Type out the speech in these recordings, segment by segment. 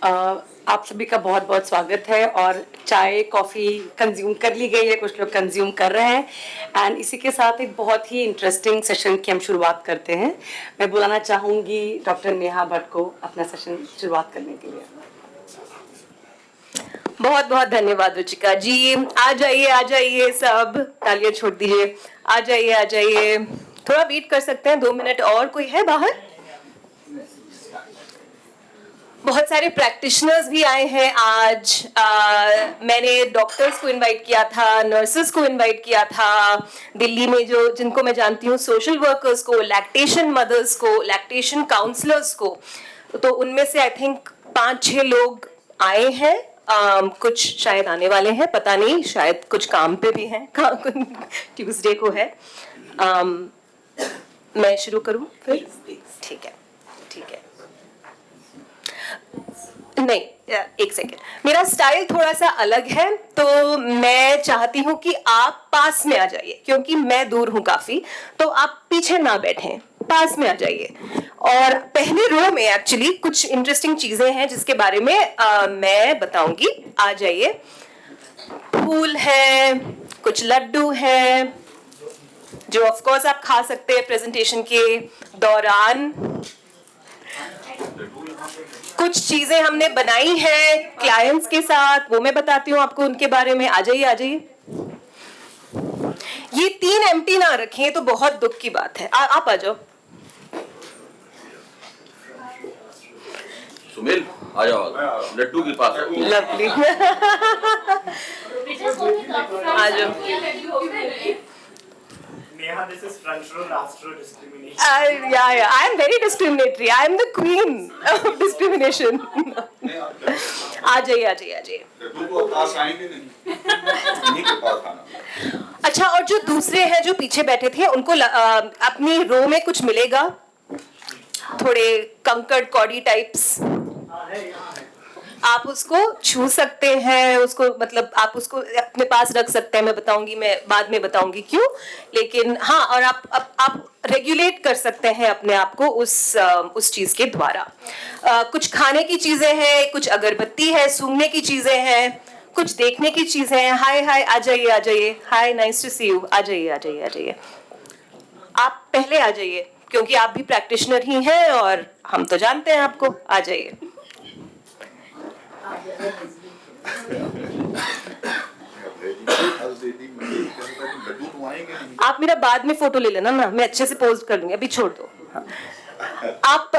आप सभी का बहुत बहुत स्वागत है। और चाय कॉफ़ी कंज्यूम कर ली गई है, कुछ लोग कंज्यूम कर रहे हैं एंड इसी के साथ एक बहुत ही इंटरेस्टिंग सेशन की हम शुरुआत करते हैं। मैं बुलाना चाहूँगी डॉक्टर नेहा भट्ट को अपना सेशन शुरुआत करने के लिए। बहुत बहुत धन्यवाद रुचिका जी। आ जाइए सब, तालियां छोड़ दीजिए। आ जाइए। थोड़ा वेट कर सकते हैं 2 मिनट और? कोई है बाहर? बहुत सारे प्रैक्टिशनर्स भी आए हैं आज। मैंने डॉक्टर्स को इनवाइट किया था, नर्सेस को इनवाइट किया था, दिल्ली में जो जिनको मैं जानती हूँ, सोशल वर्कर्स को, लैक्टेशन मदर्स को, लैक्टेशन काउंसलर्स को। तो उनमें से आई थिंक 5-6 लोग आए हैं। कुछ शायद आने वाले हैं, पता नहीं, शायद कुछ काम पे भी हैं। ट्यूसडे को है। मैं शुरू करूं फिर? ठीक है। नहीं, एक सेकेंड। मेरा स्टाइल थोड़ा सा अलग है, तो मैं चाहती हूँ कि आप पास में आ जाइए, क्योंकि मैं दूर हूँ काफी। तो आप पीछे ना बैठें, पास में आ जाइए। और पहले रो में एक्चुअली कुछ इंटरेस्टिंग चीजें हैं जिसके बारे में मैं बताऊंगी। आ जाइए। फूल है, कुछ लड्डू है जो ऑफ कोर्स आप खा सकते हैं प्रेजेंटेशन के दौरान। कुछ चीजें हमने बनाई है क्लाइंट्स के साथ, वो मैं बताती हूँ आपको उनके बारे में। आ जाइए। ये 3 एम्प्टी ना रखें तो बहुत दुख की बात है। आप आ जाओ। सुमिल आ जाओ, लड्डू के पास। लवली। आ जाओ। Neha, this is front row, last row discrimination. Yeah, I am very discriminatory. I am the queen of discrimination. आ जाइए। तो पास आएंगे नहीं, इन्हीं के पास आना। अच्छा, और जो दूसरे हैं जो पीछे बैठे थे, उनको अपनी रो में कुछ मिलेगा, थोड़े कंकड़ कौड़ी टाइप्स। आप उसको छू सकते हैं, उसको मतलब आप उसको अपने पास रख सकते हैं। मैं बताऊंगी, मैं बाद में बताऊंगी क्यों। लेकिन हाँ, और आप रेगुलेट कर सकते हैं अपने आप को उस चीज के द्वारा। कुछ खाने की चीजें हैं, कुछ अगरबत्ती है, सूंघने की चीजें हैं, कुछ देखने की चीजें हैं। हाय, आ जाइए। हाय, नाइस टू सी यू। आ जाइए। आप पहले आ जाइए, क्योंकि आप भी प्रैक्टिशनर ही हैं और हम तो जानते हैं आपको। आ जाइए। आप मेरा बाद में फोटो ले लेना ना, मैं अच्छे से पोज कर लूंगी, अभी छोड़ दो। आप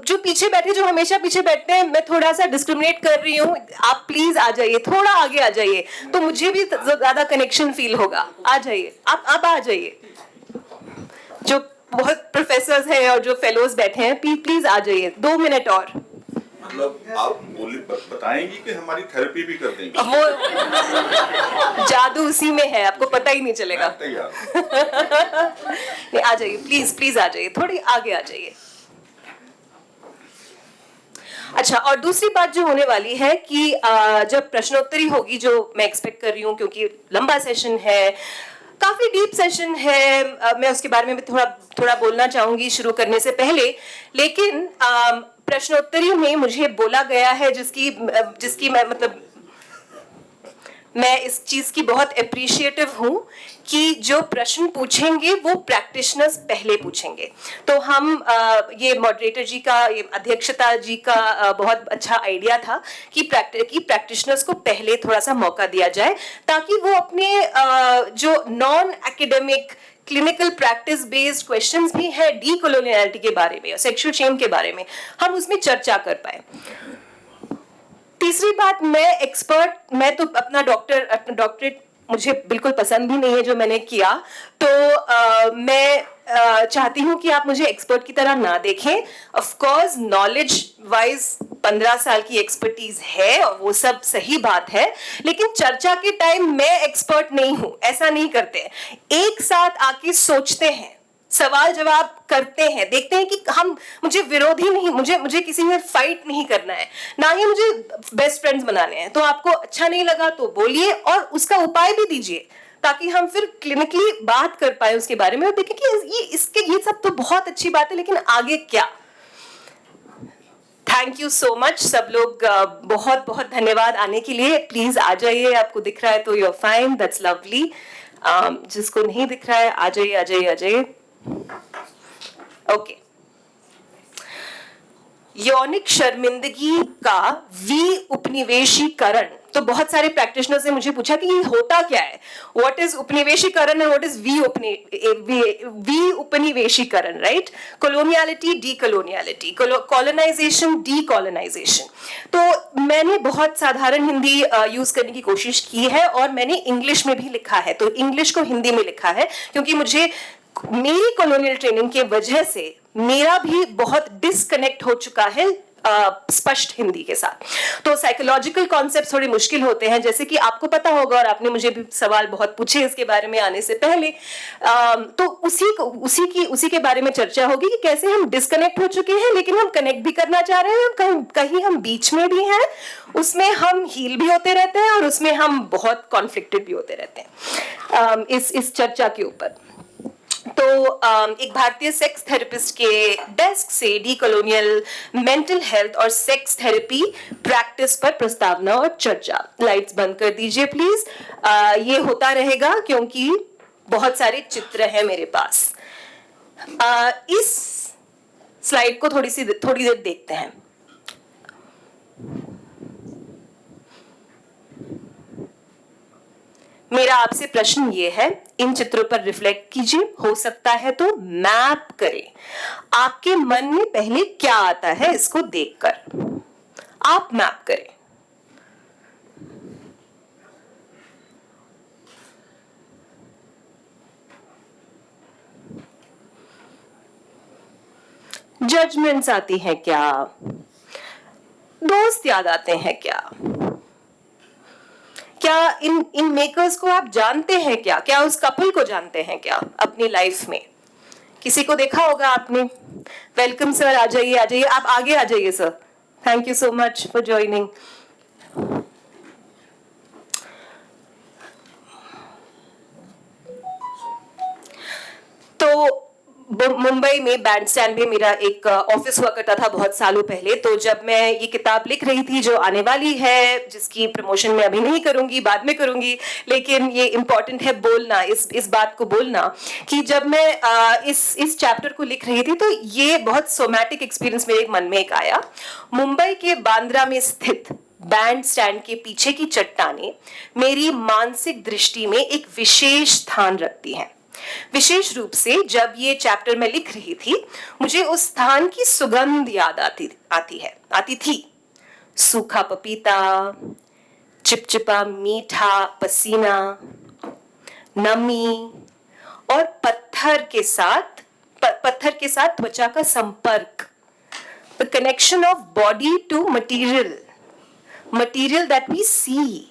जो पीछे बैठे, जो हमेशा पीछे बैठते हैं, मैं थोड़ा सा डिस्क्रिमिनेट कर रही हूँ। आप प्लीज आ जाइए, थोड़ा आगे आ जाइए, तो मुझे भी ज्यादा कनेक्शन फील होगा। आ जाइए, आप आ जाइए। जो बहुत प्रोफेसर्स हैं और जो फेलोज बैठे हैं, प्लीज आ जाइए। 2 मिनट और। मतलब आप बताएंगी कि हमारी थेरेपी भी कर देंगे? वो जादू उसी में है, आपको पता ही नहीं चलेगा। नहीं, आ जाइए, प्लीज आ जाइए, थोड़ी आगे आ जाइए। अच्छा, और दूसरी बात जो होने वाली है कि जब प्रश्नोत्तरी होगी, जो मैं एक्सपेक्ट कर रही हूँ, क्योंकि लंबा सेशन है, काफी डीप सेशन है, मैं उसके बारे में भी थोड़ा बोलना चाहूंगी शुरू करने से पहले। लेकिन प्रश्नोत्तरी में मुझे बोला गया है, जिसकी मैं इस चीज की बहुत अप्रिशिएटिव हूँ कि जो प्रश्न पूछेंगे वो प्रैक्टिशनर्स पहले पूछेंगे। तो हम ये मॉडरेटर जी का, ये अध्यक्षता जी का बहुत अच्छा आइडिया था कि प्रैक्टिशनर्स को पहले थोड़ा सा मौका दिया जाए, ताकि वो अपने जो non academic clinical practice based questions भी है डीकोलोनियलिटी के बारे में और सेक्सुअल शेम के बारे में, हम उसमें चर्चा कर पाए। तीसरी बात, मैं तो अपना डॉक्टरेट मुझे बिल्कुल पसंद भी नहीं है जो मैंने किया, तो मैं चाहती हूँ कि आप मुझे एक्सपर्ट की तरह ना देखें। ऑफ कोर्स नॉलेज वाइज 15 साल की एक्सपर्टीज है और वो सब सही बात है, लेकिन चर्चा के टाइम मैं एक्सपर्ट नहीं हूँ, ऐसा नहीं करते। एक साथ आके सोचते हैं, सवाल जवाब करते हैं, देखते हैं कि मुझे विरोधी नहीं, मुझे किसी में फाइट नहीं करना है, ना ही मुझे बेस्ट फ्रेंड्स बनाने हैं। तो आपको अच्छा नहीं लगा तो बोलिए और उसका उपाय भी दीजिए, ताकि हम फिर क्लिनिकली बात कर पाए उसके बारे में और देखें कि ये सब तो बहुत अच्छी बात है, लेकिन आगे क्या। थैंक यू सो मच सब लोग, बहुत बहुत धन्यवाद आने के लिए. प्लीज आ जाइए, आपको दिख रहा है तो you're fine, that's lovely. जिसको नहीं दिख रहा है आ जाइए आ जाइए आ जाइए. ओके. यौनिक शर्मिंदगी का उपनिवेशीकरण. तो बहुत सारे प्रैक्टिशनर्स ने मुझे पूछा कि ये होता क्या है, व्हाट इज उपनिवेशीकरण एंड व्हाट इज उपनिवेशीकरण, right? Coloniality, decoloniality, colonization, decolonization. तो मैंने बहुत साधारण हिंदी यूज करने की कोशिश की है और मैंने इंग्लिश में भी लिखा है. तो इंग्लिश को हिंदी में लिखा है क्योंकि मुझे मेरी कॉलोनियल ट्रेनिंग के वजह से मेरा भी बहुत डिस्कनेक्ट हो चुका है स्पष्ट हिंदी के साथ. तो साइकोलॉजिकल कॉन्सेप्ट थोड़े मुश्किल होते हैं, जैसे कि आपको पता होगा और आपने मुझे भी सवाल बहुत पूछे इसके बारे में आने से पहले. तो उसी के बारे में चर्चा होगी कि कैसे हम डिस्कनेक्ट हो चुके हैं लेकिन हम कनेक्ट भी करना चाह रहे हैं, कहीं हम बीच में भी हैं, उसमें हम हील भी होते रहते हैं और उसमें हम बहुत कॉन्फ्लिक्टेड भी होते रहते हैं इस चर्चा के ऊपर. तो एक भारतीय सेक्स थेरेपिस्ट के डेस्क से डीकॉलोनियल मेंटल हेल्थ और सेक्स थेरेपी प्रैक्टिस पर प्रस्तावना और चर्चा. लाइट्स बंद कर दीजिए प्लीज. ये होता रहेगा क्योंकि बहुत सारे चित्र हैं मेरे पास. इस स्लाइड को थोड़ी देर देखते हैं. मेरा आपसे प्रश्न ये है, इन चित्रों पर रिफ्लेक्ट कीजिए, हो सकता है तो मैप करें आपके मन में पहले क्या आता है इसको देखकर. आप मैप करें. जजमेंट्स आती हैं क्या? दोस्त याद आते हैं क्या? क्या इन मेकर्स को आप जानते हैं क्या? क्या उस कपल को जानते हैं क्या अपनी लाइफ में? किसी को देखा होगा आपने. वेलकम सर, आ जाइए, आप आगे आ जाइए sir. Thank you so much for joining. तो मुंबई में बैंडस्टैंड में मेरा एक ऑफिस हुआ करता था बहुत सालों पहले. तो जब मैं ये किताब लिख रही थी जो आने वाली है, जिसकी प्रमोशन मैं अभी नहीं करूंगी, बाद में करूंगी, लेकिन ये इम्पोर्टेंट है बोलना, इस बात को बोलना कि जब मैं इस चैप्टर को लिख रही थी तो ये बहुत सोमैटिक एक्सपीरियंस मेरे मन में एक आया. मुंबई के बांद्रा में स्थित बैंड स्टैंड के पीछे की चट्टानें मेरी मानसिक दृष्टि में एक विशेष स्थान रखती हैं. विशेष रूप से जब ये चैप्टर मैं लिख रही थी, मुझे उस स्थान की सुगंध याद आती थी. सूखा पपीता, चिपचिपा मीठा पसीना, नमी और पत्थर के साथ त्वचा का संपर्क. The connection of body to material that we see.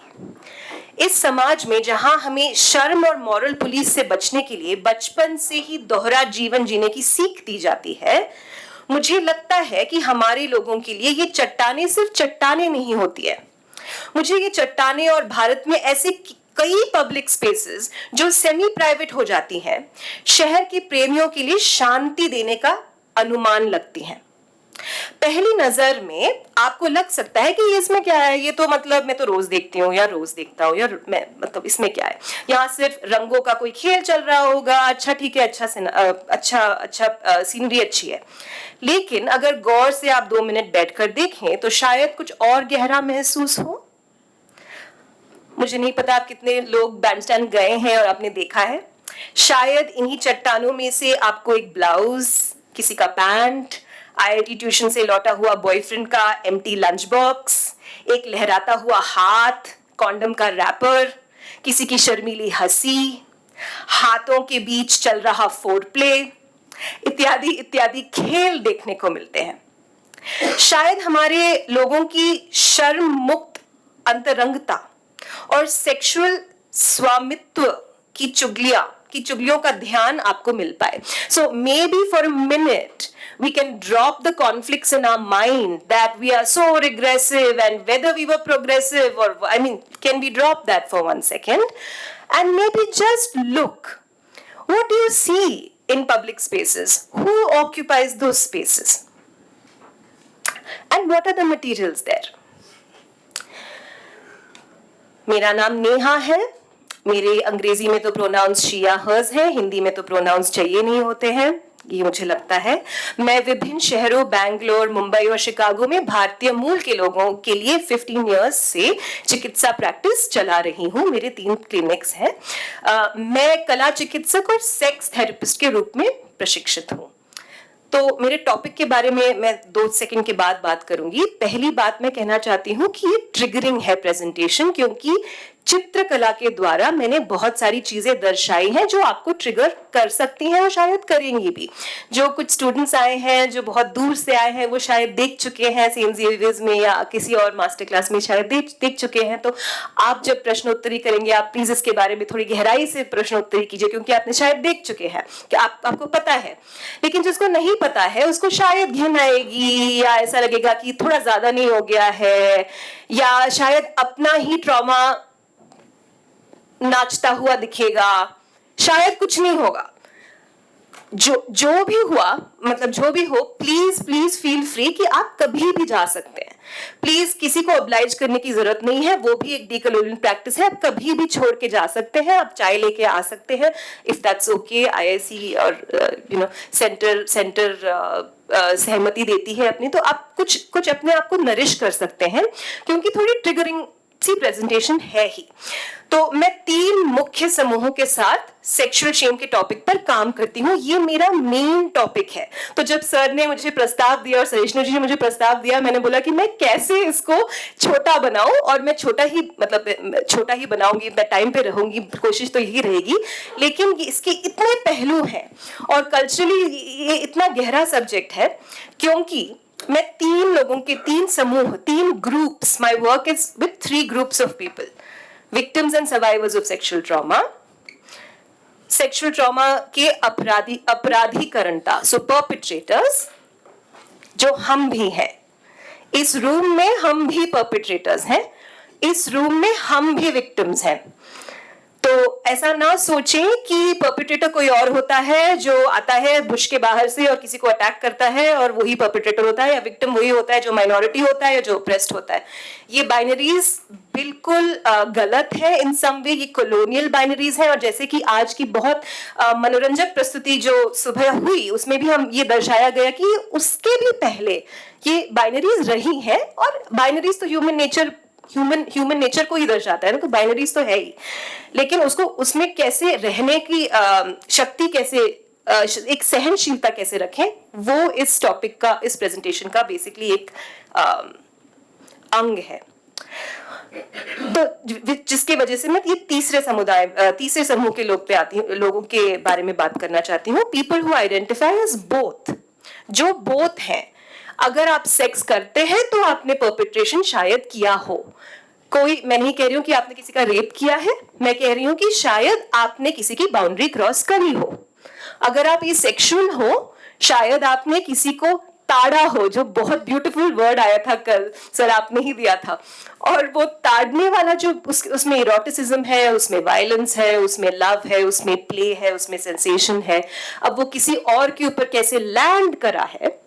इस समाज में जहां हमें शर्म और मॉरल पुलिस से बचने के लिए बचपन से ही दोहरा जीवन जीने की सीख दी जाती है, मुझे लगता है कि हमारे लोगों के लिए ये चट्टानें सिर्फ चट्टानें नहीं होती है. मुझे ये चट्टानें और भारत में ऐसे कई पब्लिक स्पेसेस जो सेमी प्राइवेट हो जाती हैं, शहर के प्रेमियों के लिए शांति देने का अनुमान लगती हैं. पहली नजर में आपको लग सकता है कि इसमें क्या है, ये तो मतलब मैं तो रोज देखती हूँ या रोज देखता हूँ या मैं मतलब इसमें क्या है, यहाँ सिर्फ रंगों का कोई खेल चल रहा होगा. अच्छा ठीक है, अच्छा सीनरी अच्छी है. लेकिन अगर गौर से आप 2 मिनट बैठकर देखें तो शायद कुछ और गहरा महसूस हो. मुझे नहीं पता आप कितने लोग बैंडस्टैंड गए हैं और आपने देखा है. शायद इन्हीं चट्टानों में से आपको एक ब्लाउज, किसी का पैंट, IIT ट्यूशन से लौटा हुआ बॉयफ्रेंड का एम्प्टी लंच बॉक्स, एक लहराता हुआ हाथ, कॉन्डम का रैपर, किसी की शर्मीली हंसी, हाथों के बीच चल रहा फोरप्ले इत्यादि इत्यादि खेल देखने को मिलते हैं. शायद हमारे लोगों की शर्म मुक्त अंतरंगता और सेक्सुअल स्वामित्व की चुगलियों का ध्यान आपको मिल पाए. So maybe for a minute we can drop the conflicts in our mind that we are so regressive and whether we were progressive or can we drop that for 1 second and maybe just look, what do you see in public spaces? Who occupies those spaces? And and what are the materials there. मेरा नाम नेहा है, मेरे अंग्रेजी में तो pronounce she या hers है, हिंदी में तो प्रोनाउंस चाहिए नहीं होते हैं, ये मुझे लगता है। मैं विभिन्न शहरों बैंगलोर, मुंबई और शिकागो में भारतीय मूल के लोगों के लिए 15 इयर्स से चिकित्सा प्रैक्टिस चला रही हूँ। मेरे 3 क्लिनिक्स हैं। मैं कला चिकित्सक और सेक्स थेरेपिस्ट के रूप में प्रशिक्षित हूँ। तो मेरे टॉपिक के बारे में मैं 2 सेकंड के बाद बात करूंगी। पहली बात मैं कहना चाहती हूँ कि ये ट्रिगरिंग है प्रेजेंटेशन, क्योंकि चित्रकला के द्वारा मैंने बहुत सारी चीजें दर्शाई हैं जो आपको ट्रिगर कर सकती हैं और शायद करेंगी भी। जो कुछ स्टूडेंट्स आए हैं जो बहुत दूर से आए हैं वो शायद देख चुके हैं सेंट ज़ेवियर्स में या किसी और मास्टर क्लास में शायद देख चुके हैं। तो आप जब प्रश्नोत्तरी करेंगे आप प्लीज इसके बारे में थोड़ी गहराई से प्रश्नोत्तरी कीजिए, क्योंकि आपने शायद देख चुके हैं कि आपको पता है। लेकिन जिसको नहीं पता है उसको शायद घिन आएगी या ऐसा लगेगा कि थोड़ा ज्यादा नहीं हो गया है, या शायद अपना ही ट्रॉमा नाचता हुआ दिखेगा, शायद कुछ नहीं होगा। जो भी हुआ, मतलब जो भी हो, प्लीज फील फ्री कि आप कभी भी जा सकते हैं। प्लीज किसी को ऑब्लाइज करने की जरूरत नहीं है, वो भी एक डीकोलोनियल प्रैक्टिस है। आप कभी भी छोड़ के जा सकते हैं, आप चाय लेके आ सकते हैं इफ दैट्स ओके। IIC और सेंटर सहमति देती है अपनी, तो आप कुछ अपने आप को नरिश कर सकते हैं, क्योंकि थोड़ी ट्रिगरिंग सी प्रेजेंटेशन है ही। तो मैं 3 मुख्य समूहों के साथ सेक्सुअल शेम के टॉपिक पर काम करती हूँ। ये मेरा मेन टॉपिक है। तो जब सर ने मुझे प्रस्ताव दिया और सरिष्णु जी ने मुझे प्रस्ताव दिया, मैंने बोला कि मैं कैसे इसको छोटा बनाऊं, और मैं छोटा ही बनाऊंगी, मैं टाइम पे रहूंगी, कोशिश तो यही रहेगी। लेकिन इसके इतने पहलू हैं और कल्चरली ये इतना गहरा सब्जेक्ट है, क्योंकि मैं 3 लोगों के 3 समूह, 3 groups, my work is with 3 groups of people, victims and survivors of sexual trauma के अपराधीकरणता, सो परपिट्रेटर्स, जो हम भी हैं। इस रूम में हम भी परपिट्रेटर्स हैं, इस रूम में हम भी विक्टिम्स हैं। तो ऐसा ना सोचें कि परपिट्रेटर कोई और होता है जो आता है बुश के बाहर से और किसी को अटैक करता है और वही परपिट्रेटर होता है, या विक्टिम वही होता है जो माइनॉरिटी होता है या जो ऑप्रेस्ड होता है। ये बाइनरीज बिल्कुल गलत है इन सम वे, ये कॉलोनियल बाइनरीज है। और जैसे कि आज की बहुत मनोरंजक प्रस्तुति जो सुबह हुई उसमें भी हम ये दर्शाया गया कि उसके भी पहले ये बाइनरीज रही हैं, और बाइनरीज तो ह्यूमन नेचर को ही दर्शाता है ना, तो बाइनरीज तो है ही। लेकिन उसमें कैसे रहने की शक्ति, कैसे एक सहनशीलता कैसे रखें, वो इस टॉपिक का, इस प्रेजेंटेशन का बेसिकली एक अंग है। तो जिसकी वजह से मैं ये तीसरे समूह के लोगों के बारे में बात करना चाहती हूँ। People who identify as both, जो बोथ हैं। अगर आप सेक्स करते हैं तो आपने परपेट्रेशन शायद किया हो। मैं नहीं कह रही हूं कि आपने किसी का रेप किया है, मैं कह रही हूं कि शायद आपने किसी की बाउंड्री क्रॉस करी हो। अगर आप ये सेक्सुअल हो, शायद आपने किसी को ताड़ा हो, जो बहुत ब्यूटीफुल वर्ड आया था कल, सर आपने ही दिया था। और वो ताड़ने वाला जो उसमें इरोटिसिज्म है, उसमें वायलेंस है, उसमें लव है, उसमें प्ले है, उसमें सेंसेशन है। अब वो किसी और के ऊपर कैसे लैंड करा है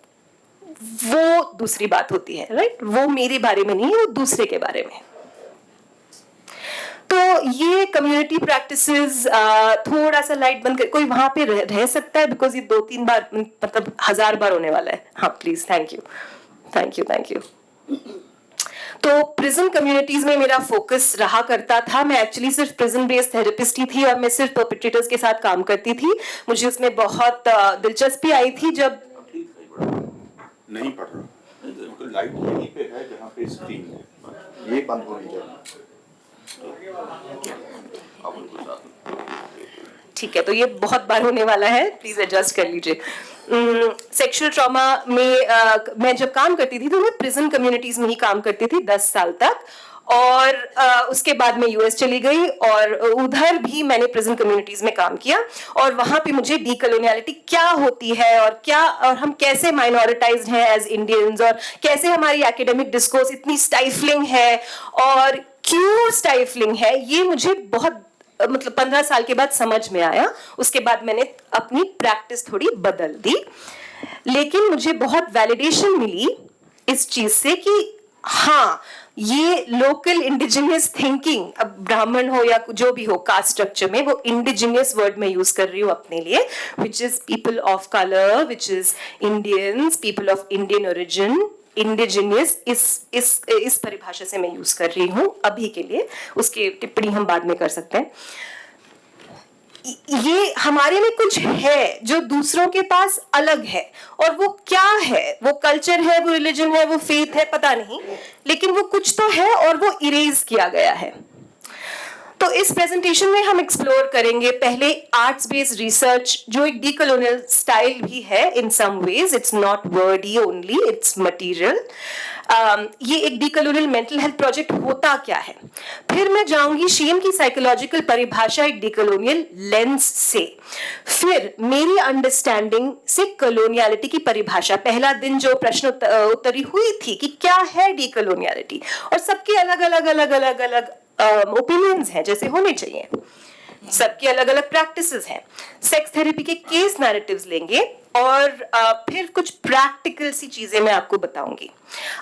वो दूसरी बात होती है, राइट? वो मेरे बारे में नहीं है, वो दूसरे के बारे में। तो ये कम्युनिटी प्रैक्टिसेस थोड़ा सा लाइट बंद कर, कोई वहां पे रह सकता है, बिकॉज ये 2-3 बार, मतलब 1000 बार होने वाला है। हाँ प्लीज, थैंक यू। तो प्रिजन कम्युनिटीज में मेरा फोकस रहा करता था। मैं एक्चुअली सिर्फ प्रिजन बेस्ड थेरेपिस्ट ही थी और मैं सिर्फ परपेट्रेटर्स के साथ काम करती थी। मुझे उसमें बहुत दिलचस्पी आई थी जब नहीं पढ़ रहा, लाइट यहीं पे है जहाँ पे स्क्रीन है, ये बंद होनी चाहिए। ठीक है, तो ये बहुत बार होने वाला है, प्लीज एडजस्ट कर लीजिए। सेक्सुअल ट्रॉमा में मैं जब काम करती थी तो मैं प्रिजन कम्युनिटीज में ही काम करती थी 10 साल तक, और उसके बाद मैं यूएस चली गई और उधर भी मैंने प्रिजन कम्युनिटीज में काम किया। और वहां पे मुझे डीकोलोनियलिटी क्या होती है और हम कैसे माइनॉरिटाइज्ड हैं एज इंडियंस, और कैसे हमारी एकेडमिक डिस्कोर्स इतनी स्टाइफलिंग है और क्यों स्टाइफलिंग है, ये मुझे बहुत 15 साल के बाद समझ में आया। उसके बाद मैंने अपनी प्रैक्टिस थोड़ी बदल दी, लेकिन मुझे बहुत वैलिडेशन मिली इस चीज से कि हाँ, ये लोकल इंडिजिनियस थिंकिंग, अब ब्राह्मण हो या जो भी हो कास्ट स्ट्रक्चर में, वो इंडिजिनियस वर्ड में यूज कर रही हूँ अपने लिए, which is people of colour, which is Indians, people of Indian origin, indigenous, इस परिभाषा से मैं यूज कर रही हूँ अभी के लिए, उसकी टिप्पणी हम बाद में कर सकते हैं। ये हमारे में कुछ है जो दूसरों के पास अलग है, और वो क्या है, वो कल्चर है, वो रिलीजन है, वो फेथ है, पता नहीं, लेकिन वो कुछ तो है और वो इरेज किया गया है। तो इस प्रेजेंटेशन में हम एक्सप्लोर करेंगे पहले आर्ट्स बेस्ड रिसर्च, जो एक डीकोलोनियल स्टाइल भी है in some ways, it's not wordy only, it's material. ये एक डीकोलोनियल मेंटल हेल्थ प्रोजेक्ट होता क्या है। फिर मैं जाऊंगी शेम की साइकोलॉजिकल परिभाषा एक डीकोलोनियल लेंस से। फिर मेरी अंडरस्टैंडिंग से कॉलोनियलिटी की परिभाषा, पहला दिन जो प्रश्न उत्तरी हुई थी कि क्या है डीकोलोनियलिटी, और सबके अलग अलग अलग अलग अलग ओपिनियंस हैं, जैसे होने चाहिए, सबकी अलग अलग प्रैक्टिसेस हैं। सेक्स थेरेपी के केस नैरेटिव्स लेंगे, और फिर कुछ प्रैक्टिकल सी चीजें मैं आपको बताऊंगी।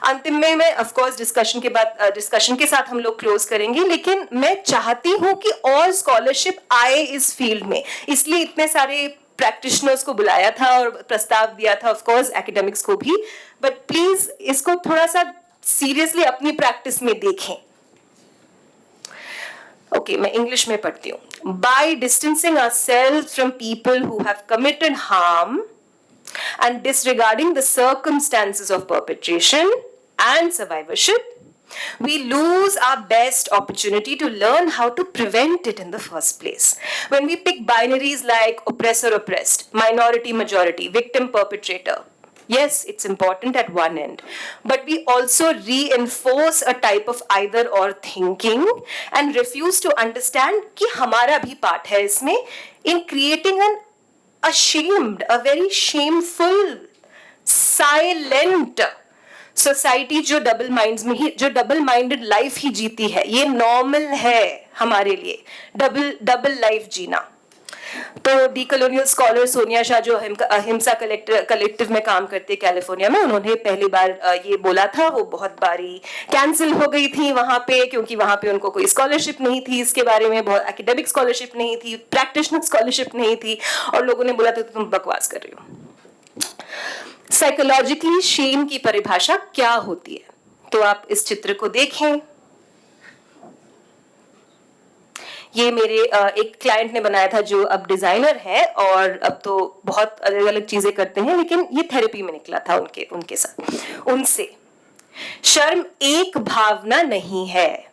अंतिम में मैं ऑफ कोर्स डिस्कशन के साथ हम लोग क्लोज करेंगे, लेकिन मैं चाहती हूं कि और स्कॉलरशिप आए इस फील्ड में, इसलिए इतने सारे प्रैक्टिशनर्स को बुलाया था और प्रस्ताव दिया था, ऑफ कोर्स एकेडमिक्स को भी, बट प्लीज इसको थोड़ा सा सीरियसली अपनी प्रैक्टिस में देखें। ओके, मैं इंग्लिश में पढ़ती हूँ। By distancing ourselves from people who have committed harm and disregarding the circumstances of perpetration and survivorship, we lose our best opportunity to learn how to prevent it in the first place. When we pick binaries like oppressor oppressed, minority majority, victim perpetrator, yes, it's important at one end, but we also reinforce a type of either or thinking and refuse to understand कि हमारा भी part है इसमें, in creating an ashamed, a very shameful, silent society जो double minded life ही जीती है। ये normal है हमारे लिए डबल लाइफ जीना। तो डीकोलोनियल स्कॉलर सोनिया शाह, जो अहिंसा कलेक्टिव में काम करते हैं कैलिफोर्निया में, उन्होंने पहली बार ये बोला था, वो बहुत बारी कैंसिल हो गई थी वहां पे, क्योंकि वहां पे उनको कोई स्कॉलरशिप नहीं थी इसके बारे में, बहुत एकेडमिक स्कॉलरशिप नहीं थी, प्रैक्टिशनर स्कॉलरशिप नहीं थी, और लोगों ने बोला था तुम बकवास कर रही हो। साइकोलॉजिकली शेम की परिभाषा क्या होती है, तो आप इस चित्र को देखें। ये मेरे एक क्लाइंट ने बनाया था जो अब डिजाइनर है, और अब तो बहुत अलग अलग चीजें करते हैं, लेकिन ये थेरेपी में निकला था उनके साथ उनसे। शर्म एक भावना नहीं है,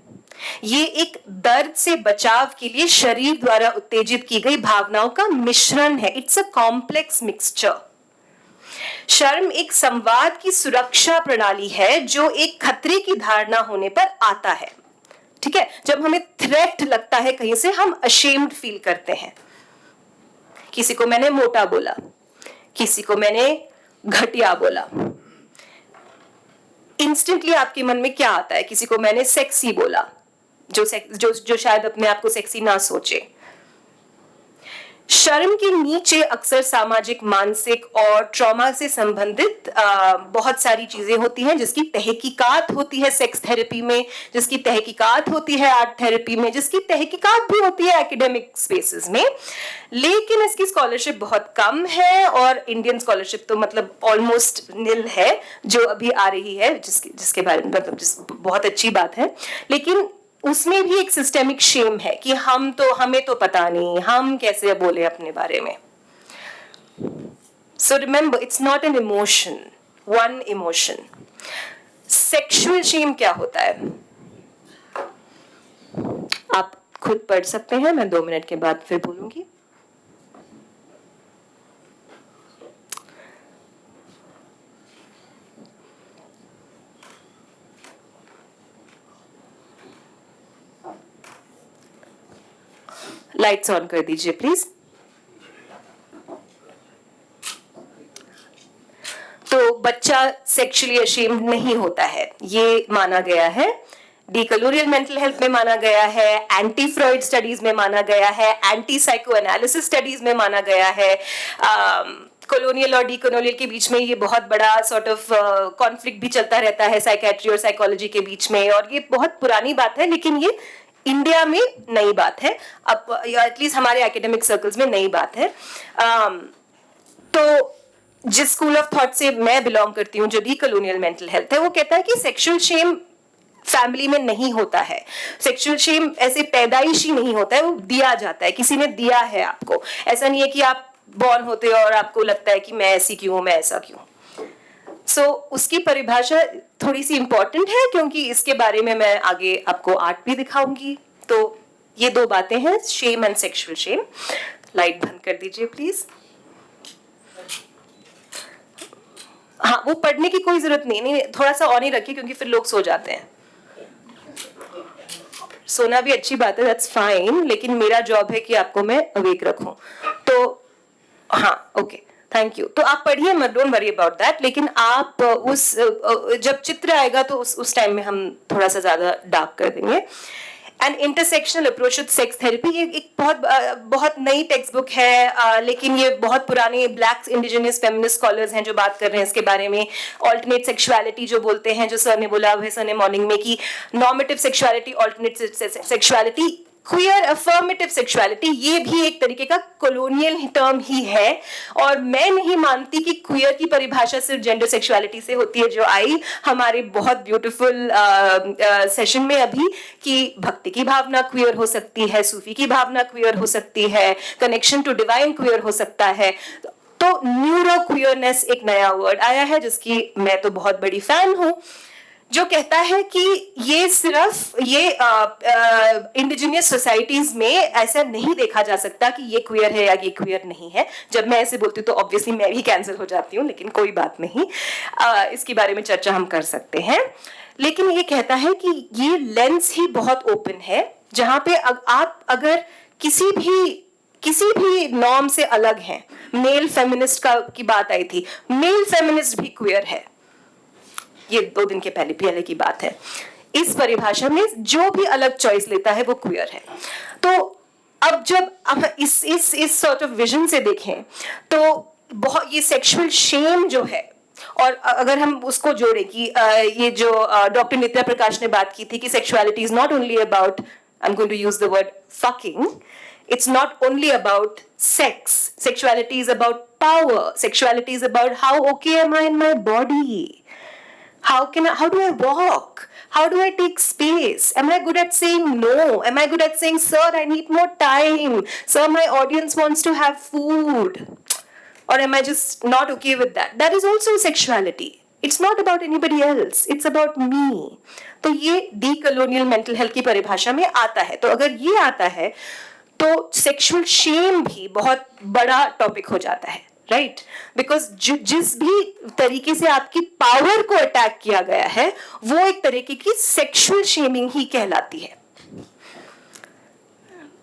ये एक दर्द से बचाव के लिए शरीर द्वारा उत्तेजित की गई भावनाओं का मिश्रण है। It's a complex mixture. शर्म एक संवाद की सुरक्षा प्रणाली है जो एक खतरे की धारणा होने पर आता है। ठीक है, जब हमें थ्रेट लगता है कहीं से, हम अशेम्ड फील करते हैं। किसी को मैंने मोटा बोला, किसी को मैंने घटिया बोला, इंस्टेंटली आपके मन में क्या आता है? किसी को मैंने सेक्सी बोला, जो शायद अपने आप को सेक्सी ना सोचे। शर्म के नीचे अक्सर सामाजिक, मानसिक और ट्रॉमा से संबंधित बहुत सारी चीजें होती हैं, जिसकी तहकीकात होती है सेक्स थेरेपी में, जिसकी तहकीकात होती है आर्ट थेरेपी में, जिसकी तहकीकात भी होती है एकेडमिक स्पेसेस में, लेकिन इसकी स्कॉलरशिप बहुत कम है, और इंडियन स्कॉलरशिप तो मतलब ऑलमोस्ट निल है जो अभी आ रही है, जिसके बारे में मतलब बहुत अच्छी बात है, लेकिन उसमें भी एक सिस्टेमिक शेम है कि हमें तो पता नहीं, हम कैसे बोले अपने बारे में। So remember, it's not an emotion, one emotion. Sexual shame क्या होता है आप खुद पढ़ सकते हैं, मैं 2 मिनट के बाद फिर बोलूंगी। लाइट्स ऑन कर दीजिए प्लीज। तो बच्चा सेक्सुअली अशेम्ड नहीं होता है, ये माना गया है, डीकोलोनियल मेंटल हेल्थ में माना गया है, एंटी फ्रॉइड स्टडीज में माना गया है, एंटी साइको एनालिसिस स्टडीज में माना गया है, कॉलोनियल और डी कॉलोनियल के बीच में ये बहुत बड़ा सॉर्ट ऑफ कॉन्फ्लिक्ट भी चलता रहता है साइकेट्री और साइकोलॉजी के बीच में, और ये बहुत पुरानी बात है, लेकिन ये इंडिया में नई बात है, अब एटलीस्ट हमारे एकेडमिक सर्कल्स में नई बात है। तो जिस स्कूल ऑफ थॉट से मैं बिलोंग करती हूँ, जो डी कॉलोनियल मेंटल हेल्थ है, वो कहता है कि सेक्सुअल शेम फैमिली में नहीं होता है, सेक्सुअल शेम ऐसे पैदाइशी नहीं होता है, वो दिया जाता है, किसी ने दिया है आपको। ऐसा नहीं है कि आप बॉर्न होते हो और आपको लगता है कि मैं ऐसी क्यों हूं, मैं ऐसा क्यों। सो उसकी परिभाषा थोड़ी सी इंपॉर्टेंट है, क्योंकि इसके बारे में मैं आगे आपको आर्ट भी दिखाऊंगी। तो ये दो बातें हैं, shame and sexual shame. Light बंद कर दीजिए प्लीज। हाँ, वो पढ़ने की कोई जरूरत नहीं, थोड़ा सा ऑन ही रखिए, क्योंकि फिर लोग सो जाते हैं। सोना भी अच्छी बात है, दैट्स फाइन, लेकिन मेरा जॉब है कि आपको मैं अवेक रखूं। तो हाँ, ओके, थैंक यू। तो आप पढ़िए मत, डोंट वरी अबाउट दैट, लेकिन आप जब चित्र आएगा तो उस टाइम में हम थोड़ा सा ज्यादा डार्क कर देंगे। And intersectional approach to sex therapy, ये एक बहुत नई टेक्स्ट बुक है, लेकिन ये बहुत पुराने ब्लैक इंडिजिनियस फेमिनिस्ट स्कॉलर्स हैं जो बात कर रहे हैं इसके बारे में। ऑल्टरनेट सेक्सुअलिटी जो बोलते हैं, जो सर ने बोला है, सर ने मॉर्निंग में, कि normative sexuality, alternate sexuality, queer affirmative sexuality, ये भी एक तरीके का कॉलोनियल टर्म ही है। और मैं नहीं मानती कि क्वियर की परिभाषा सिर्फ जेंडर सेक्सुअलिटी से होती है, जो आई हमारे बहुत ब्यूटीफुल सेशन में अभी, कि भक्ति की भावना क्वियर हो सकती है, सूफी की भावना क्वियर हो सकती है, कनेक्शन टू डिवाइन क्वियर हो सकता है। तो न्यूरो क्वियरनेस एक नया वर्ड आया है, जिसकी मैं तो बहुत बड़ी फैन हूं, जो कहता है कि ये सिर्फ ये इंडिजिनियस सोसाइटीज में ऐसा नहीं देखा जा सकता कि ये क्वियर है या ये क्वियर नहीं है। जब मैं ऐसे बोलती हूँ तो ऑब्वियसली मैं भी कैंसिल हो जाती हूँ, लेकिन कोई बात नहीं, इसके बारे में चर्चा हम कर सकते हैं। लेकिन ये कहता है कि ये लेंस ही बहुत ओपन है, जहां पे आप अगर किसी भी नॉर्म से अलग हैं, मेल फेमिनिस्ट की बात आई थी, मेल फेमिनिस्ट भी क्वियर है, ये 2 दिन के पहले की बात है। इस परिभाषा में जो भी अलग चॉइस लेता है वो क्वियर है। तो अब जब हम इस सॉर्ट ऑफ विजन से देखें, तो बहुत ये सेक्सुअल शेम जो है, और अगर हम उसको जोड़े कि ये जो डॉक्टर नित्या प्रकाश ने बात की थी कि sexuality is not only about, I am going to use the word fucking, it's not only about sex. Sexuality is about power. Sexuality is about how okay am I in my body? How do I walk? How do I take space? Am I good at saying no? Am I good at saying, sir, I need more time? Sir, my audience wants to have food. Or am I just not okay with that? That is also sexuality. It's not about anybody else. It's about me. तो ये decolonial mental health की परिभाषा में आता है। तो अगर ये आता है, तो सेक्सुअल शेम भी बहुत बड़ा टॉपिक हो जाता है, राइट? बिकॉज जिस भी तरीके से आपकी पावर को अटैक किया गया है, वो एक तरीके की सेक्सुअल शेमिंग ही कहलाती है।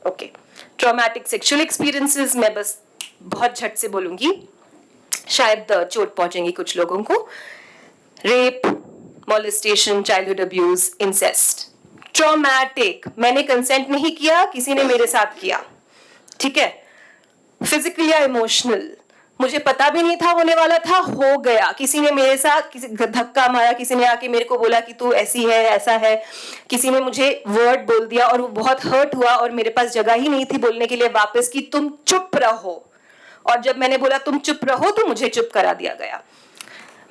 ओके, ट्रॉमेटिक सेक्सुअल एक्सपीरियंसेस मैं बस बहुत झट से बोलूंगी, शायद चोट पहुंचेंगी कुछ लोगों को। Rape, molestation, childhood abuse, incest, traumatic, मैंने कंसेंट नहीं किया, किसी ने मेरे साथ किया, ठीक है। फिजिकल या इमोशनल, मुझे पता भी नहीं था होने वाला था, हो गया, किसी ने मेरे साथ धक्का मारा, किसी ने आके मेरे को बोला कि तू ऐसी है, ऐसा है, किसी ने मुझे वर्ड बोल दिया और वो बहुत हर्ट हुआ, और मेरे पास जगह ही नहीं थी बोलने के लिए वापस कि तुम चुप रहो, और जब मैंने बोला तुम चुप रहो तो मुझे चुप करा दिया गया।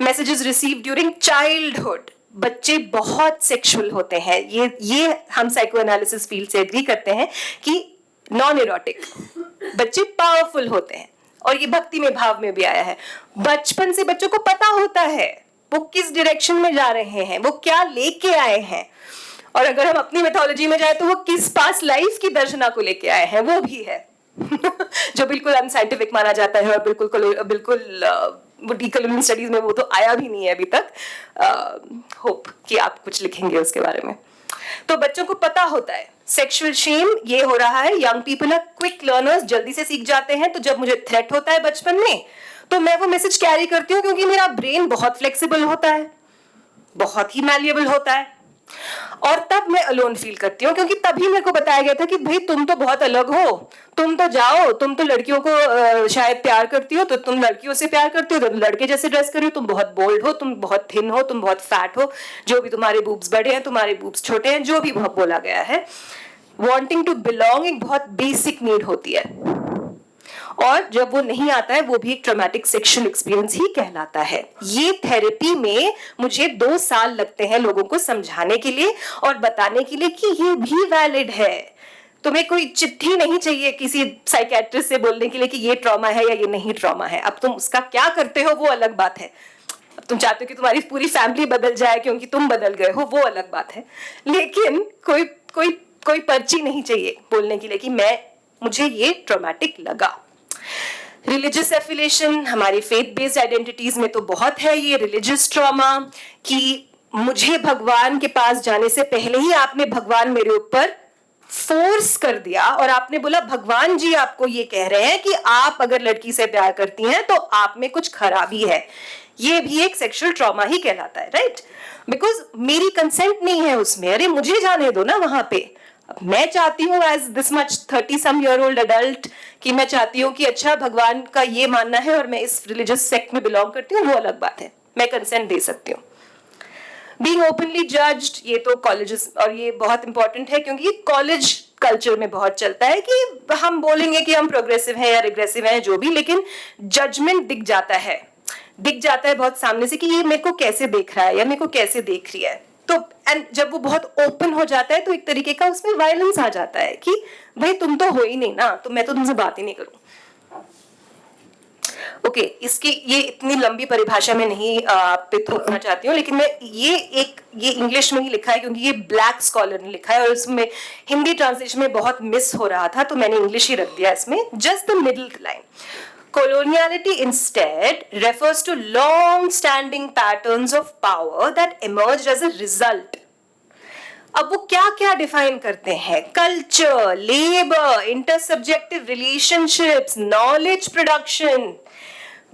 मैसेजेस रिसीव ड्यूरिंग चाइल्डहुड, बच्चे बहुत सेक्सुअल होते हैं, ये हम साइको एनालिसिस फील्ड से एग्री करते हैं कि नॉन इरोटिक बच्चे पावरफुल होते हैं, और ये भक्ति में भाव में भी आया है। बचपन से बच्चों को पता होता है वो किस डायरेक्शन में जा रहे हैं, वो क्या लेके आए हैं, और अगर हम अपनी मेथोलॉजी में जाए तो वो किस पास लाइफ की दर्शना को लेके आए हैं, वो भी है जो बिल्कुल अनसाइंटिफिक माना जाता है, और बिल्कुल वो डीकॉलोनियल स्टडीज में वो तो आया भी नहीं है अभी तक। होप कि आप कुछ लिखेंगे उसके बारे में। तो बच्चों को पता होता है सेक्सुअल शेम ये हो रहा है, young people are quick learners, जल्दी से सीख जाते हैं। तो जब मुझे थ्रेट होता है बचपन में, तो मैं वो मैसेज कैरी करती हूँ, क्योंकि मेरा ब्रेन बहुत फ्लेक्सिबल होता है, बहुत ही मैलिएबल होता है, और तब मैं अलोन फील करती हूँ, क्योंकि तभी मेरे को बताया गया था कि भाई तुम तो बहुत अलग हो, तुम तो जाओ, तुम तो लड़कियों को शायद प्यार करती हो तो तुम लड़कियों से प्यार करती हो, तुम लड़के जैसे ड्रेस कर रही हो, तुम बहुत बोल्ड हो, तुम बहुत थिन हो, तुम बहुत फैट हो, जो भी तुम्हारे बूब्स बड़े हैं, तुम्हारे बूब्स छोटे हैं, जो भी बहुत बोला गया है। वांटिंग टू बिलोंग एक बहुत बेसिक नीड होती है, और जब वो नहीं आता है वो भी एक ट्रॉमेटिक सेक्सुअल एक्सपीरियंस ही कहलाता है। ये थेरेपी में मुझे 2 साल लगते हैं लोगों को समझाने के लिए और बताने के लिए कि ये भी वैलिड है। तुम्हें कोई चिट्ठी नहीं चाहिए किसी साइकेट्रिस्ट से बोलने के लिए कि ये ट्रॉमा है या ये नहीं ट्रॉमा है। अब तुम उसका क्या करते हो वो अलग बात है। अब तुम चाहते हो कि तुम्हारी पूरी फैमिली बदल जाए क्योंकि तुम बदल गए हो, वो अलग बात है। लेकिन कोई कोई कोई पर्ची नहीं चाहिए बोलने के लिए कि मुझे ये ट्रॉमेटिक लगा। रिलीजियस एफिलिएशन हमारी फेथ बेस्ड आइडेंटिटीज में तो बहुत है ये रिलीजियस ट्रॉमा, कि मुझे भगवान के पास जाने से पहले ही आपने भगवान मेरे ऊपर फोर्स कर दिया और आपने बोला भगवान जी आपको ये कह रहे हैं कि आप अगर लड़की से प्यार करती हैं तो आप में कुछ खराबी है। ये भी एक सेक्सुअल ट्रॉमा ही कहलाता है, राइट? बिकॉज मेरी कंसेंट नहीं है उसमें। अरे मुझे जाने दो ना वहां पे। मैं चाहती हूँ as this much 30 some year old adult कि मैं चाहती हूँ कि अच्छा भगवान का ये मानना है और मैं इस रिलीजियस सेक्ट में बिलोंग करती हूँ, वो अलग बात है, मैं कंसेंट दे सकती हूँ। बीइंग ओपनली जज्ड, ये तो कॉलेजेस, और ये बहुत इंपॉर्टेंट है क्योंकि कॉलेज कल्चर में बहुत चलता है कि हम बोलेंगे कि हम प्रोग्रेसिव हैं या रिग्रेसिव हैं जो भी, लेकिन जजमेंट दिख जाता है बहुत सामने से कि ये मेरे को कैसे देख रहा है या मेरे को कैसे देख रही है। तो एंड जब वो बहुत ओपन हो जाता है तो एक तरीके का उसमें वायलेंस आ जाता है कि भाई तुम तो हो ही नहीं ना, तो मैं तो तुमसे बात ही नहीं करूं। ओके, इसकी ये इतनी लंबी परिभाषा में नहीं पे थोपना चाहती हूँ, लेकिन मैं ये इंग्लिश में ही लिखा है क्योंकि ये ब्लैक स्कॉलर ने लिखा है और उसमें हिंदी ट्रांसलेशन में बहुत मिस हो रहा था तो मैंने इंग्लिश ही रख दिया इसमें। Just the middle line, coloniality instead refers to long-standing patterns of power that emerged as a result. अब वो क्या क्या डिफाइन करते हैं? Culture, labour, intersubjective relationships, knowledge production.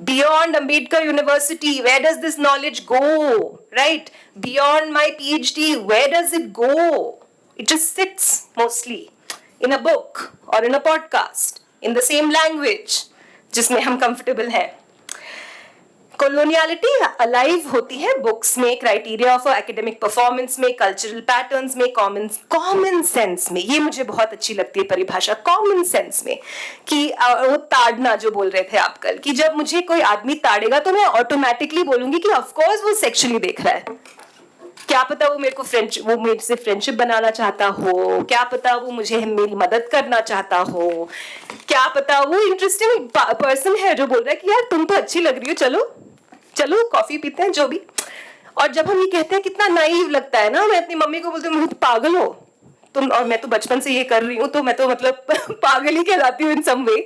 Beyond Ambedkar University, where does this knowledge go? Right? Beyond my PhD, where does it go? It just sits mostly in a book or in a podcast in the same language जिसमें हम comfortable हैं। Coloniality alive होती है books में, criteria of academic performance में, cultural patterns में, common sense में। ये मुझे बहुत अच्छी लगती है परिभाषा, कॉमन सेंस में, कि वो ताड़ना जो बोल रहे थे आप कल, कि जब मुझे कोई आदमी ताड़ेगा तो मैं ऑटोमेटिकली बोलूंगी कि ऑफ कोर्स वो सेक्सुअली देख रहा है। क्या पता वो मेरे से फ्रेंडशिप बनाना चाहता हो, क्या पता वो मेरी मदद करना चाहता हो, क्या पता वो इंटरेस्टिंग पर्सन है जो बोल रहा है कि यार तुम तो अच्छी लग रही हो, चलो कॉफी पीते हैं, जो भी। और जब हम ये कहते हैं कितना नाइव लगता है ना। मैं अपनी मम्मी को बोलती हूँ पागल हो तुम, और मैं तो बचपन से ये कर रही हूँ तो मैं तो मतलब पागल ही कहलाती हूँ इन सम वे।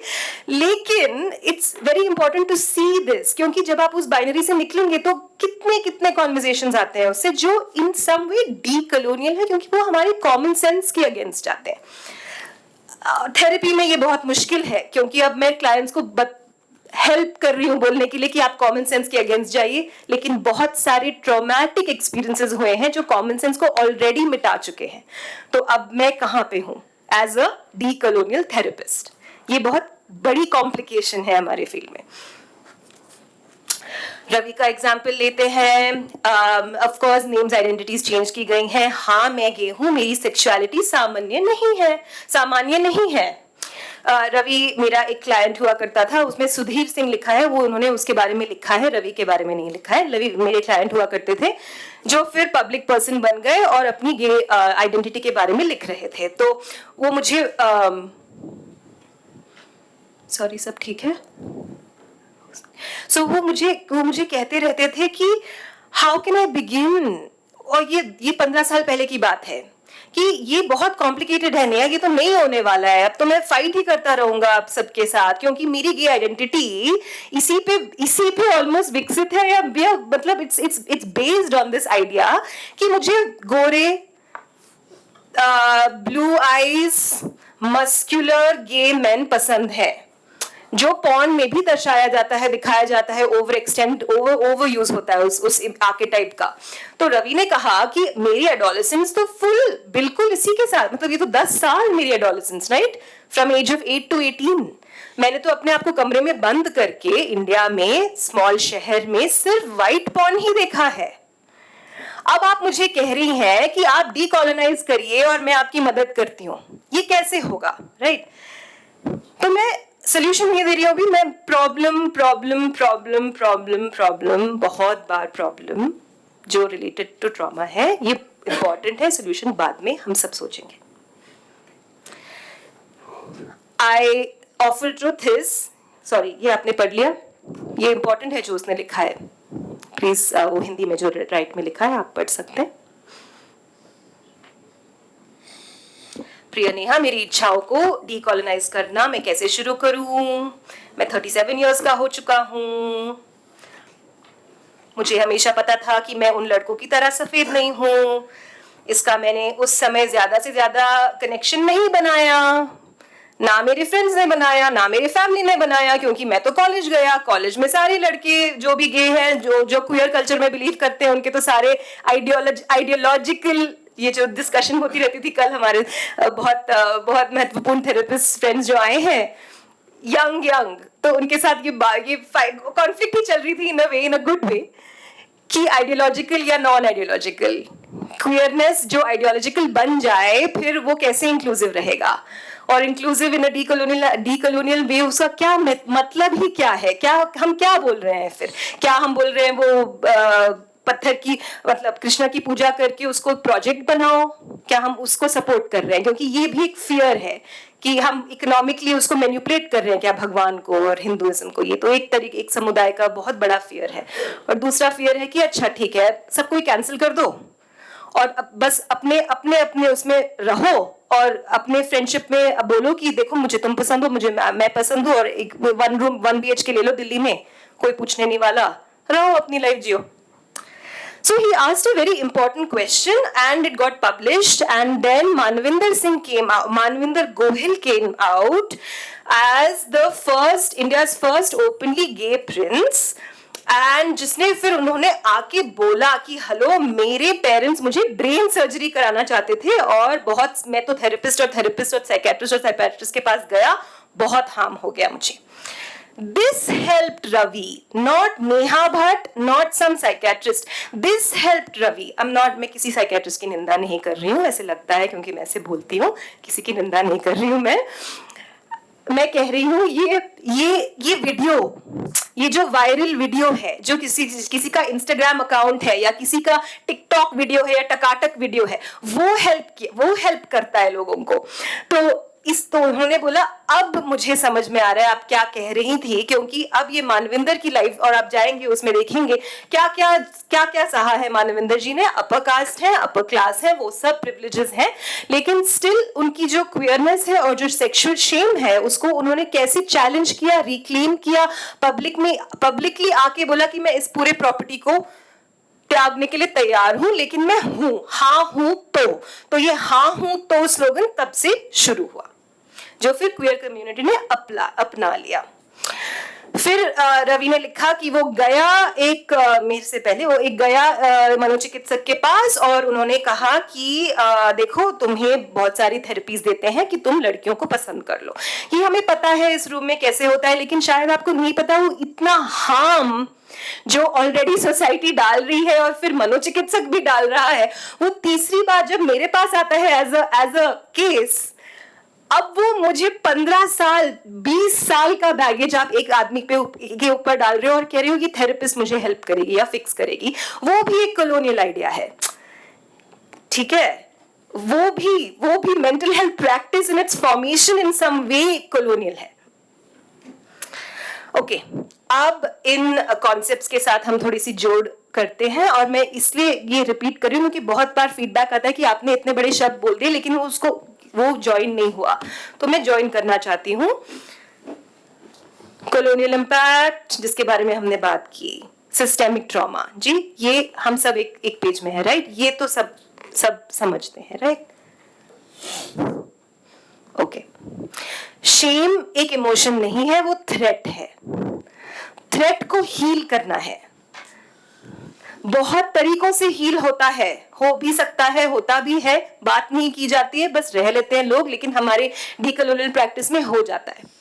लेकिन it's very important to see this, क्योंकि जब आप उस बाइनरी से निकलेंगे तो कितने कॉन्वर्सेशंस आते हैं उससे जो इन सम वे डी कॉलोनियल है, क्योंकि वो हमारे कॉमन सेंस के अगेंस्ट आते हैं। थेरेपी में ये बहुत मुश्किल है क्योंकि अब मैं क्लाइंट्स को हेल्प कर रही हूँ बोलने के लिए कि आप कॉमन सेंस के अगेंस्ट जाइए, लेकिन बहुत सारे ट्रॉमेटिक एक्सपीरियंसेस हुए हैं जो कॉमन सेंस को ऑलरेडी मिटा चुके हैं। तो अब मैं कहाँ पे हूँ as a decolonial therapist? ये बहुत बड़ी कॉम्प्लिकेशन है हमारे फील्ड में। रवि का एग्जाम्पल लेते हैं। Of course names identities change की गई हैं। हाँ, मैं गे हूँ, मेरी सेक्सुअलिटी सामान्य नहीं है। रवि मेरा एक क्लाइंट हुआ करता था, उसमें सुधीर सिंह लिखा है, वो उन्होंने उसके बारे में लिखा है, रवि के बारे में नहीं लिखा है। रवि मेरे क्लाइंट हुआ करते थे जो फिर पब्लिक पर्सन बन गए और अपनी गे आइडेंटिटी के बारे में लिख रहे थे। तो वो मुझे सॉरी सब ठीक है। सो वो मुझे कहते रहते थे कि हाउ कैन आई बिगिन, और ये 15 साल पहले की बात है, कि ये बहुत कॉम्प्लिकेटेड है नेहा, ये तो नहीं होने वाला है, अब तो मैं फाइट ही करता रहूंगा आप सबके साथ, क्योंकि मेरी गे आइडेंटिटी इसी पे ऑलमोस्ट विकसित है, या मतलब it's based on this idea कि मुझे गोरे, ब्लू आईज, मस्कुलर गे मेन पसंद है। जो पॉर्न में भी दर्शाया जाता है, दिखाया जाता है, ओवर यूज होता है उस आर्केटाइप का। तो रवि ने कहा कि मेरी एडोलेसेंस तो फुल बिल्कुल इसी के साथ, मतलब ये तो 10 साल मेरी adolescence, right, from age of 8 to 18 मैंने तो अपने आप को कमरे में बंद करके इंडिया में स्मॉल शहर में सिर्फ वाइट पॉर्न ही देखा है। अब आप मुझे कह रही हैं कि आप डीकॉलोनाइज करिए और मैं आपकी मदद करती हूँ, ये कैसे होगा, राइट? तो मैं सोल्यूशन ये दे रही हूँ अभी, मैं प्रॉब्लम बहुत बार प्रॉब्लम जो रिलेटेड टू ट्रॉमा है ये इंपॉर्टेंट है, सोल्यूशन बाद में हम सब सोचेंगे। I offer truth is, sorry ये आपने पढ़ लिया, ये इंपॉर्टेंट है जो उसने लिखा है, प्लीज वो हिंदी में जो राइट में लिखा है आप पढ़ सकते हैं। प्रिय नेहा, मेरी इच्छाओं को डीकॉलोनाइज करना मैं कैसे शुरू करूं? मैं 37 इयर्स का हो चुका हूं। मुझे हमेशा पता था कि मैं उन लड़कों की तरह सफेद नहीं हूं। इसका मैंने उस समय ज्यादा से ज्यादा कनेक्शन नहीं बनाया, ना मेरे फ्रेंड्स ने बनाया, ना मेरे फैमिली ने बनाया, क्योंकि मैं तो कॉलेज गया, कॉलेज में सारे लड़के जो भी गे हैं, जो क्वियर कल्चर में बिलीव करते हैं, उनके तो सारे आइडियोलॉजिकल, ये जो डिस्कशन होती रहती थी कल हमारे बहुत महत्वपूर्ण थेरेपिस्ट फ्रेंड्स जो आए हैं, यंग तो उनके साथ ये कॉन्फ्लिक्ट ही चल रही थी इन अ गुड वे कि आइडियोलॉजिकल या नॉन आइडियोलॉजिकल। क्वियरनेस जो आइडियोलॉजिकल बन जाए फिर वो कैसे इंक्लूसिव रहेगा, और इंक्लूसिव इन अ डीकॉलोनियल वे, उसका क्या मतलब ही क्या है, क्या हम क्या बोल रहे हैं फिर? क्या हम बोल रहे हैं वो पत्थर की, मतलब कृष्णा की पूजा करके उसको प्रोजेक्ट बनाओ, क्या हम उसको सपोर्ट कर रहे हैं? क्योंकि ये भी एक फियर है कि हम इकोनॉमिकली उसको मैनिपुलेट कर रहे हैं क्या भगवान को और हिंदुइज्म को। ये तो एक समुदाय का बहुत बड़ा फियर है। और दूसरा फियर है कि अच्छा ठीक है, सब कोई कैंसिल कर दो और बस अपने उसमें रहो और अपने फ्रेंडशिप में बोलो कि देखो मुझे तुम पसंद हो, मुझे मैं पसंद हूँ, और एक 1 रूम 1 BHK ले लो दिल्ली में, कोई पूछने नहीं वाला, रहो अपनी life Jio. So he asked a very important question and it got published, and then Manvinder Gohil came out as the first, India's first openly gay prince, and जिसने फिर उन्होंने आके बोला कि हेलो मेरे पेरेंट्स मुझे ब्रेन सर्जरी कराना चाहते थे और बहुत, मैं तो थेरेपिस्ट और साइकेट्रिस्ट और साइकियाट्रिस्ट के पास गया, बहुत हार्म हो गया मुझे। This helped Ravi, not Neha Bhatt, not some psychiatrist. This helped Ravi. मैं किसी साइकियाट्रिस्ट की निंदा नहीं कर रही हूँ, ऐसे लगता है क्योंकि मैं ऐसे बोलती हूँ, किसी की निंदा नहीं कर रही हूँ मैं कह रही हूँ ये वीडियो, ये जो वायरल वीडियो है, जो किसी का इंस्टाग्राम अकाउंट है या किसी का टिकटॉक वीडियो है या टकाटक वीडियो है, वो हेल्प करता है लोगों को। तो उन्होंने बोला अब मुझे समझ में आ रहा है आप क्या कह रही थी, क्योंकि अब ये मानविंदर की लाइफ, और आप जाएंगे उसमें देखेंगे क्या सहा है मानविंदर जी ने। अपर कास्ट है, अपर क्लास है, वो सब प्रिविलेजेस हैं, लेकिन स्टिल उनकी जो क्वियरनेस है और जो सेक्सुअल शेम है उसको उन्होंने कैसे चैलेंज किया, रिक्लेम किया, पब्लिकली आके बोला कि मैं इस पूरे प्रॉपर्टी को त्यागने के लिए तैयार हूं, लेकिन मैं हूं, हाँ हूं तो ये हाँ हूं तो स्लोगन तब से शुरू हुआ, जो फिर क्वियर कम्युनिटी ने अपना लिया। फिर रवि ने लिखा कि वो गया मेरे से पहले वो गया मनोचिकित्सक के पास, और उन्होंने कहा कि देखो तुम्हें बहुत सारी थेरेपीज देते हैं कि तुम लड़कियों को पसंद कर लो। ये हमें पता है इस रूम में कैसे होता है, लेकिन शायद आपको नहीं पता वो इतना हार्म जो ऑलरेडी सोसाइटी डाल रही है और फिर मनोचिकित्सक भी डाल रहा है, वो तीसरी बार जब मेरे पास आता है एज अ केस, अब वो मुझे 15 साल 20 साल का बैगेज आप एक आदमी के ऊपर डाल रहे हो और कह रहे हो कि थेरेपिस्ट मुझे हेल्प करेगी या फिक्स करेगी। वो भी एक कॉलोनियल आइडिया है, ठीक है, वो भी mental health practice in its formation in some way colonial है। ओके, अब इन कॉन्सेप्ट्स के साथ हम थोड़ी सी जोड़ करते हैं, और मैं इसलिए ये रिपीट कर रही हूँ क्योंकि बहुत बार फीडबैक आता है कि आपने इतने बड़े शब्द बोल दिए लेकिन वो ज्वाइन नहीं हुआ, तो मैं ज्वाइन करना चाहती हूँ। कॉलोनियल इम्पैक्ट जिसके बारे में हमने बात की, सिस्टेमिक ट्रॉमा, जी ये हम सब एक पेज में है, राइट, ये तो सब समझते हैं, राइट, ओके। शेम एक इमोशन नहीं है, वो थ्रेट है। थ्रेट को हील करना है। बहुत तरीकों से हील होता है, हो भी सकता है, होता भी है, बात नहीं की जाती है, बस रह लेते हैं लोग, लेकिन हमारे डीकोलोनियल प्रैक्टिस में हो जाता है।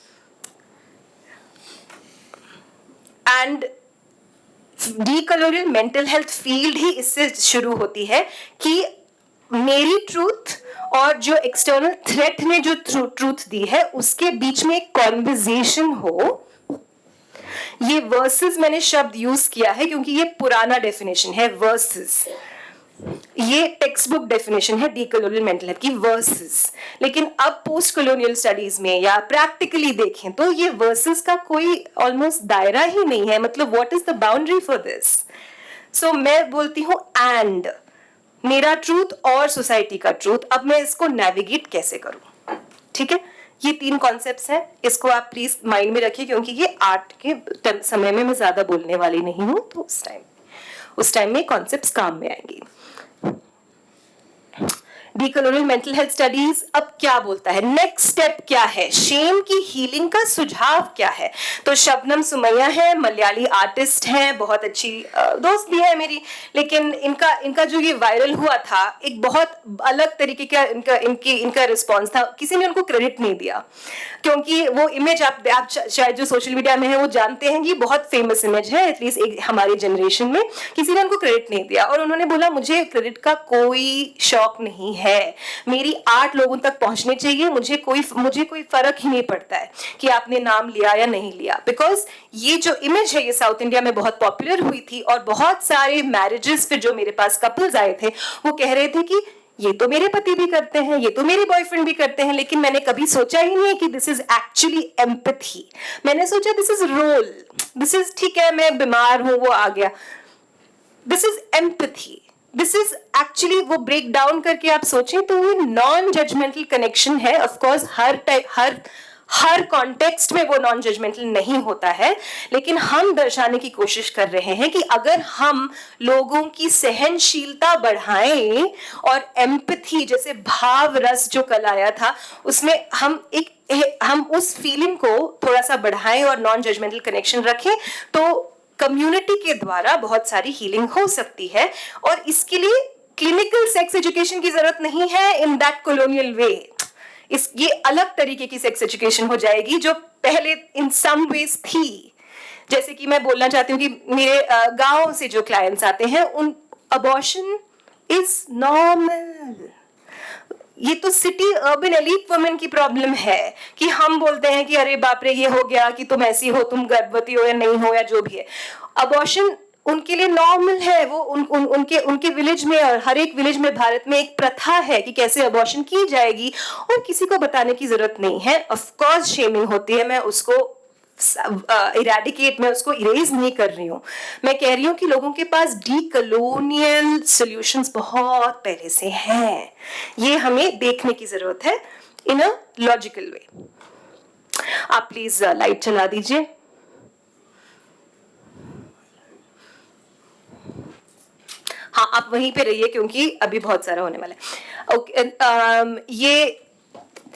And decolonial mental health field ही इससे शुरू होती है कि मेरी ट्रूथ और जो एक्सटर्नल थ्रेट ने जो ट्रूथ दी है उसके बीच में एक कॉन्वर्सेशन हो। ये वर्सेस मैंने शब्द यूज किया है क्योंकि ये पुराना डेफिनेशन है, वर्सेस। ये टेक्स्ट बुक डेफिनेशन है डीकोलोनियल मेंटल हेल्थ की, वर्सेस। लेकिन अब पोस्ट कोलोनियल स्टडीज में या प्रैक्टिकली देखें तो ये वर्सेस का कोई ऑलमोस्ट दायरा ही नहीं है। मतलब what is the boundary for this? So मैं बोलती हूँ एंड मेरा ट्रूथ और सोसाइटी का ट्रूथ, अब मैं इसको नेविगेट कैसे करूं? ठीक है, ये 3 कॉन्सेप्ट्स हैं, इसको आप प्लीज माइंड में रखिए क्योंकि ये आर्ट के समय में मैं ज्यादा बोलने वाली नहीं हूं, तो उस टाइम में कॉन्सेप्ट्स काम में आएंगी। डीकोलोनियल मेंटल हेल्थ स्टडीज अब क्या बोलता है, नेक्स्ट स्टेप क्या है, शेम की हीलिंग का सुझाव क्या है? तो शबनम सुमैया है, मलयाली आर्टिस्ट हैं, बहुत अच्छी दोस्त भी है मेरी, लेकिन इनका जो ये वायरल हुआ था एक बहुत अलग तरीके का इनका रिस्पॉन्स था। किसी ने उनको क्रेडिट नहीं दिया क्योंकि वो इमेज आप शायद जो सोशल मीडिया में है वो जानते हैं, ये बहुत फेमस इमेज है एटलीस्ट हमारी जनरेशन में। किसी ने उनको क्रेडिट नहीं दिया और उन्होंने बोला मुझे क्रेडिट का कोई शौक नहीं है, मेरी आर्ट लोगों तक पहुंचनी चाहिए, मुझे कोई फर्क ही नहीं पड़ता है कि आपने नाम लिया या नहीं लिया। बिकॉज ये जो इमेज है ये साउथ इंडिया में बहुत पॉपुलर हुई थी और बहुत सारे मैरिजेस फिर जो मेरे पास कपल्स आए थे वो कह रहे थे कि ये तो मेरे पति भी करते हैं, ये तो मेरे बॉयफ्रेंड भी करते हैं, लेकिन मैंने कभी सोचा ही नहीं कि दिस इज एक्चुअली एम्पैथी। मैंने सोचा this is role, this is ठीक है मैं बीमार हूं वो आ गया, this is empathy, this is actually वो ब्रेक डाउन करके आप सोचें तो ये नॉन जजमेंटल कनेक्शन है। ऑफ कोर्स हर कॉन्टेक्स्ट में वो नॉन जजमेंटल नहीं होता है, लेकिन हम दर्शाने की कोशिश कर रहे हैं कि अगर हम लोगों की सहनशीलता बढ़ाएं और एम्पैथी जैसे भाव रस जो कल आया था उसमें हम उस फीलिंग को थोड़ा सा बढ़ाएं और नॉन जजमेंटल कनेक्शन रखें तो कम्युनिटी के द्वारा बहुत सारी हीलिंग हो सकती है। और इसके लिए क्लिनिकल सेक्स एजुकेशन की जरूरत नहीं है इन दैट कॉलोनियल वे। ये अलग तरीके की सेक्स एजुकेशन हो जाएगी जो पहले इन सम वेज थी। जैसे कि मैं बोलना चाहती हूँ कि मेरे गांव से जो क्लाइंट्स आते हैं उन अबॉर्शन इज नॉर्मल। ये तो सिटी अर्बन एलीट वुमेन की प्रॉब्लम है कि हम बोलते हैं कि अरे बाप रे ये हो गया कि तुम ऐसी हो, तुम गर्भवती हो या नहीं हो या जो भी है। अबॉर्शन उनके लिए नॉर्मल है। वो उनके विलेज में और हर एक विलेज में भारत में एक प्रथा है कि कैसे अबॉर्शन की जाएगी और किसी को बताने की जरूरत नहीं है। ऑफ कोर्स शेमिंग होती है, मैं उसको इरेडिकेट, मैं उसको इरेज नहीं कर रही हूं। मैं कह रही हूं कि लोगों के पास डीकोलोनियल सॉल्यूशंस बहुत पहले से हैं। ये हमें देखने की जरूरत है इन अ लॉजिकल वे। आप प्लीज लाइट चला दीजिए। हाँ, आप वहीं पे रहिए क्योंकि अभी बहुत सारा होने वाला है।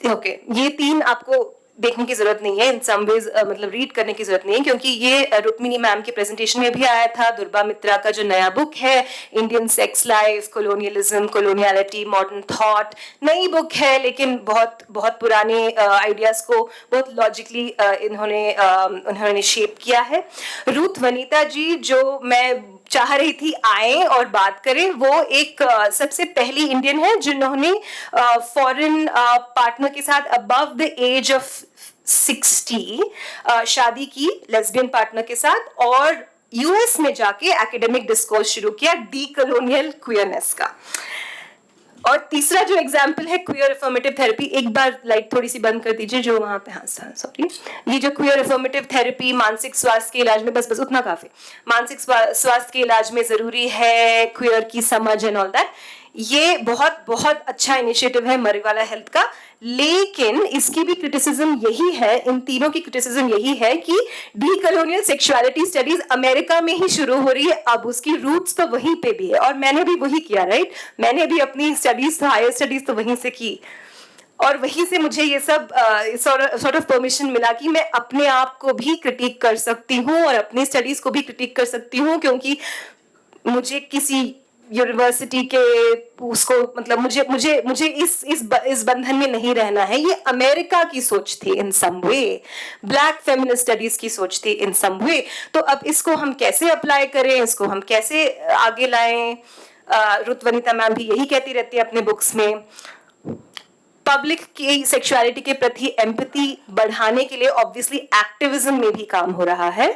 ओके, ये 3 आपको देखने की जरूरत नहीं है, इन सम वेज मतलब रीड करने की जरूरत नहीं है क्योंकि ये रुक्मिणी मैम के प्रेजेंटेशन में भी आया था। दुर्बा मित्रा का जो नया बुक है Indian sex life, colonialism, coloniality, modern thought, नई बुक है लेकिन बहुत बहुत पुराने आइडियाज को बहुत लॉजिकली उन्होंने शेप किया है। रुथ वनीता जी जो मैं चाह रही थी आए और बात करें, वो एक सबसे पहली इंडियन है जिन्होंने फॉरेन पार्टनर के साथ अबव द एज ऑफ 60 शादी की लेस्बियन पार्टनर के साथ और यूएस में जाके एकेडमिक डिस्कोर्स शुरू किया डीकोलोनियल क्वियरनेस का। और तीसरा जो एग्जाम्पल है क्वियर अफर्मेटिव थेरेपी, एक बार लाइट थोड़ी सी बंद कर दीजिए जो वहां पे, हाँ सॉरी, ये जो क्वियर अफर्मेटिव थेरेपी मानसिक स्वास्थ्य के इलाज में, बस उतना काफी, मानसिक स्वास्थ्य के इलाज में जरूरी है क्वियर की समझ एंड ऑल दैट। ये बहुत बहुत अच्छा इनिशिएटिव है मरीवाला हेल्थ का, लेकिन इसकी भी क्रिटिसिज्म यही है, इन तीनों की क्रिटिसिज्म यही है कि डीकोलोनियल सेक्सुअलिटी स्टडीज अमेरिका में ही शुरू हो रही है, अब उसकी रूट्स तो वहीं पे भी है और मैंने भी वही किया, राइट? मैंने भी अपनी स्टडीज, हायर स्टडीज तो वहीं से की। और वहीं से मुझे ये सब सॉर्ट ऑफ परमिशन मिला कि मैं अपने आप को भी क्रिटिक कर सकती हूँ और अपनी स्टडीज को भी क्रिटिक कर सकती हूँ, क्योंकि मुझे किसी यूनिवर्सिटी के उसको मतलब मुझे इस बंधन में नहीं रहना है। ये अमेरिका की सोच थी इन सम वे, ब्लैक फेमिनिस्ट स्टडीज की सोच थी इन सम वे। तो अब इसको हम कैसे अप्लाई करें, इसको हम कैसे आगे लाएं? रुत वनिता मैम भी यही कहती रहती है अपने बुक्स में। पब्लिक की सेक्सुअलिटी के प्रति एम्पैथी बढ़ाने के लिए ऑब्वियसली एक्टिविज्म में भी काम हो रहा है।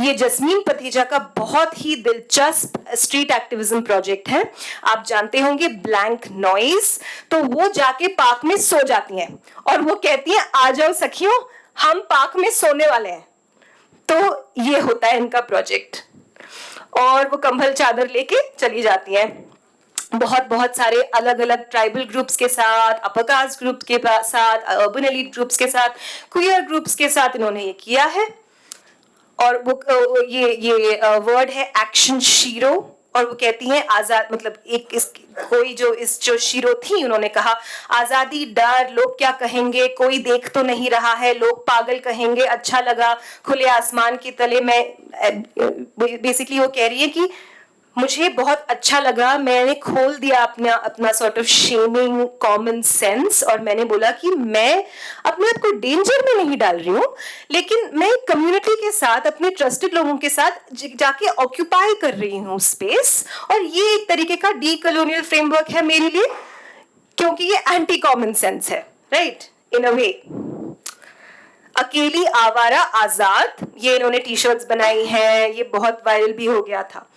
ये जस्मीन पथीजा का बहुत ही दिलचस्प स्ट्रीट एक्टिविज्म प्रोजेक्ट है। आप जानते होंगे ब्लैंक नॉइज, तो वो जाके पार्क में सो जाती हैं और वो कहती हैं आ जाओ सखियों हम पार्क में सोने वाले हैं। तो ये होता है इनका प्रोजेक्ट, और वो कंबल चादर लेके चली जाती हैं बहुत सारे अलग अलग ट्राइबल ग्रुप्स के साथ, अपर कास्ट ग्रुप के साथ, अर्बन एलीट ग्रुप्स के साथ, क्वियर ग्रुप्स के साथ इन्होंने ये किया है। और वो ये वर्ड है एक्शन शीरो, और वो कहती हैं आजाद मतलब जो शीरो थी उन्होंने कहा आजादी डर, लोग क्या कहेंगे, कोई देख तो नहीं रहा है, लोग पागल कहेंगे, अच्छा लगा खुले आसमान के तले। मैं बेसिकली वो कह रही है कि मुझे बहुत अच्छा लगा, मैंने खोल दिया अपना sort of shaming common sense, और मैंने बोला कि मैं अपने आप को डेंजर में नहीं डाल रही हूँ, लेकिन मैं कम्युनिटी के साथ अपने ट्रस्टेड लोगों के साथ जाके ऑक्यूपाई कर रही हूँ स्पेस, और ये एक तरीके का डी कॉलोनियल फ्रेमवर्क है मेरे लिए, क्योंकि ये एंटी कॉमन सेंस है, राइट, इन अ वे। अकेली आवारा आजाद, ये इन्होंने टी शर्ट्स बनाई हैं, ये बहुत वायरल भी हो गया था।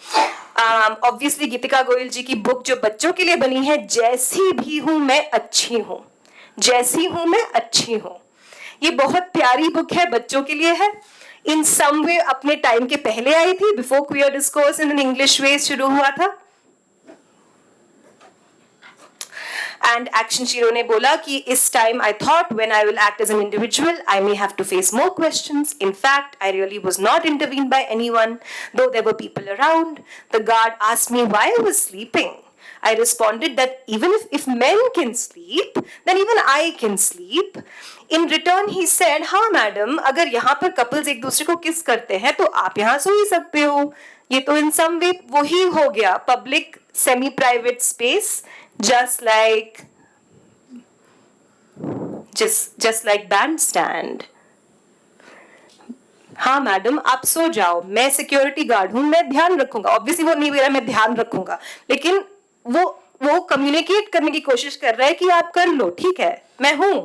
ऑब्वियसली गीतिका गोयल जी की बुक जो बच्चों के लिए बनी है, जैसी भी हूं मैं अच्छी हूं, जैसी हूं मैं अच्छी हूं, ये बहुत प्यारी बुक है, बच्चों के लिए है। इन सम वे अपने टाइम के पहले आई थी, before queer discourse in an English way शुरू हुआ था। And Action Shiro ने बोला कि इस time I thought when I will act as an individual, I may have to face more questions. In fact, I really was not intervened by anyone, though there were people around. The guard asked me why I was sleeping. I responded that even if men can sleep, then even I can sleep. In return, he said, हाँ madam, अगर यहाँ पर couples एक दूसरे को किस करते हैं तो आप यहाँ सो ही सकते हो। ये तो in some way वही हो गया, public semi-private space, just like bandstand. हाँ मैडम आप सो जाओ, मैं सिक्योरिटी गार्ड हूं, मैं ध्यान रखूंगा। ऑब्वियसली वो नहीं मेरा मैं ध्यान रखूंगा, लेकिन वो कम्युनिकेट करने की कोशिश कर रहा है कि आप कर लो, ठीक है, मैं हूं।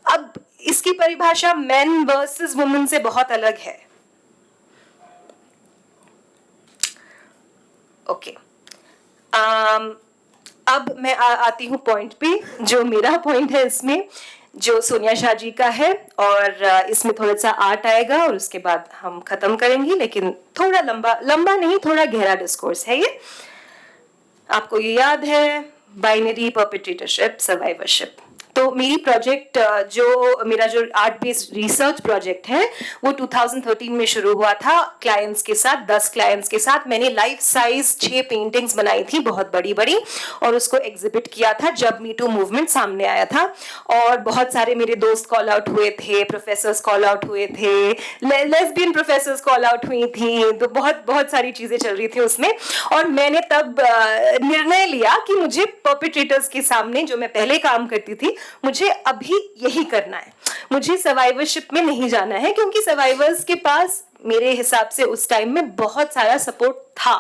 अब इसकी परिभाषा मेन वर्सेस वुमेन से बहुत अलग है। ओके, अब मैं आती हूँ पॉइंट पे, जो मेरा पॉइंट है इसमें, जो सोनिया शाह जी का है, और इसमें थोड़ा सा आर्ट आएगा और उसके बाद हम खत्म करेंगे, लेकिन थोड़ा लंबा नहीं, थोड़ा गहरा डिस्कोर्स है ये। आपको ये याद है, बाइनरी परपेट्रेटरशिप सर्वाइवरशिप। तो मेरी प्रोजेक्ट मेरा जो आर्ट बेस्ड रिसर्च प्रोजेक्ट है वो 2013 में शुरू हुआ था क्लाइंट्स के साथ, 10 क्लाइंट्स के साथ। मैंने लाइफ साइज 6 पेंटिंग्स बनाई थी, बहुत बड़ी बड़ी, और उसको एग्जिबिट किया था जब मी टू मूवमेंट सामने आया था। और बहुत सारे मेरे दोस्त कॉल आउट हुए थे, प्रोफेसर्स कॉल आउट हुए थे, लेस्बियन प्रोफेसर्स कॉल आउट हुई थी, तो बहुत सारी चीजें चल रही थी उसमें। और मैंने तब निर्णय लिया कि मुझे परपेट्रेटर्स के सामने, जो मैं पहले काम करती थी, मुझे अभी यही करना है, मुझे सर्वाइवरशिप में नहीं जाना है, क्योंकि सर्वाइवर्स के पास मेरे हिसाब से उस टाइम में बहुत सारा सपोर्ट था।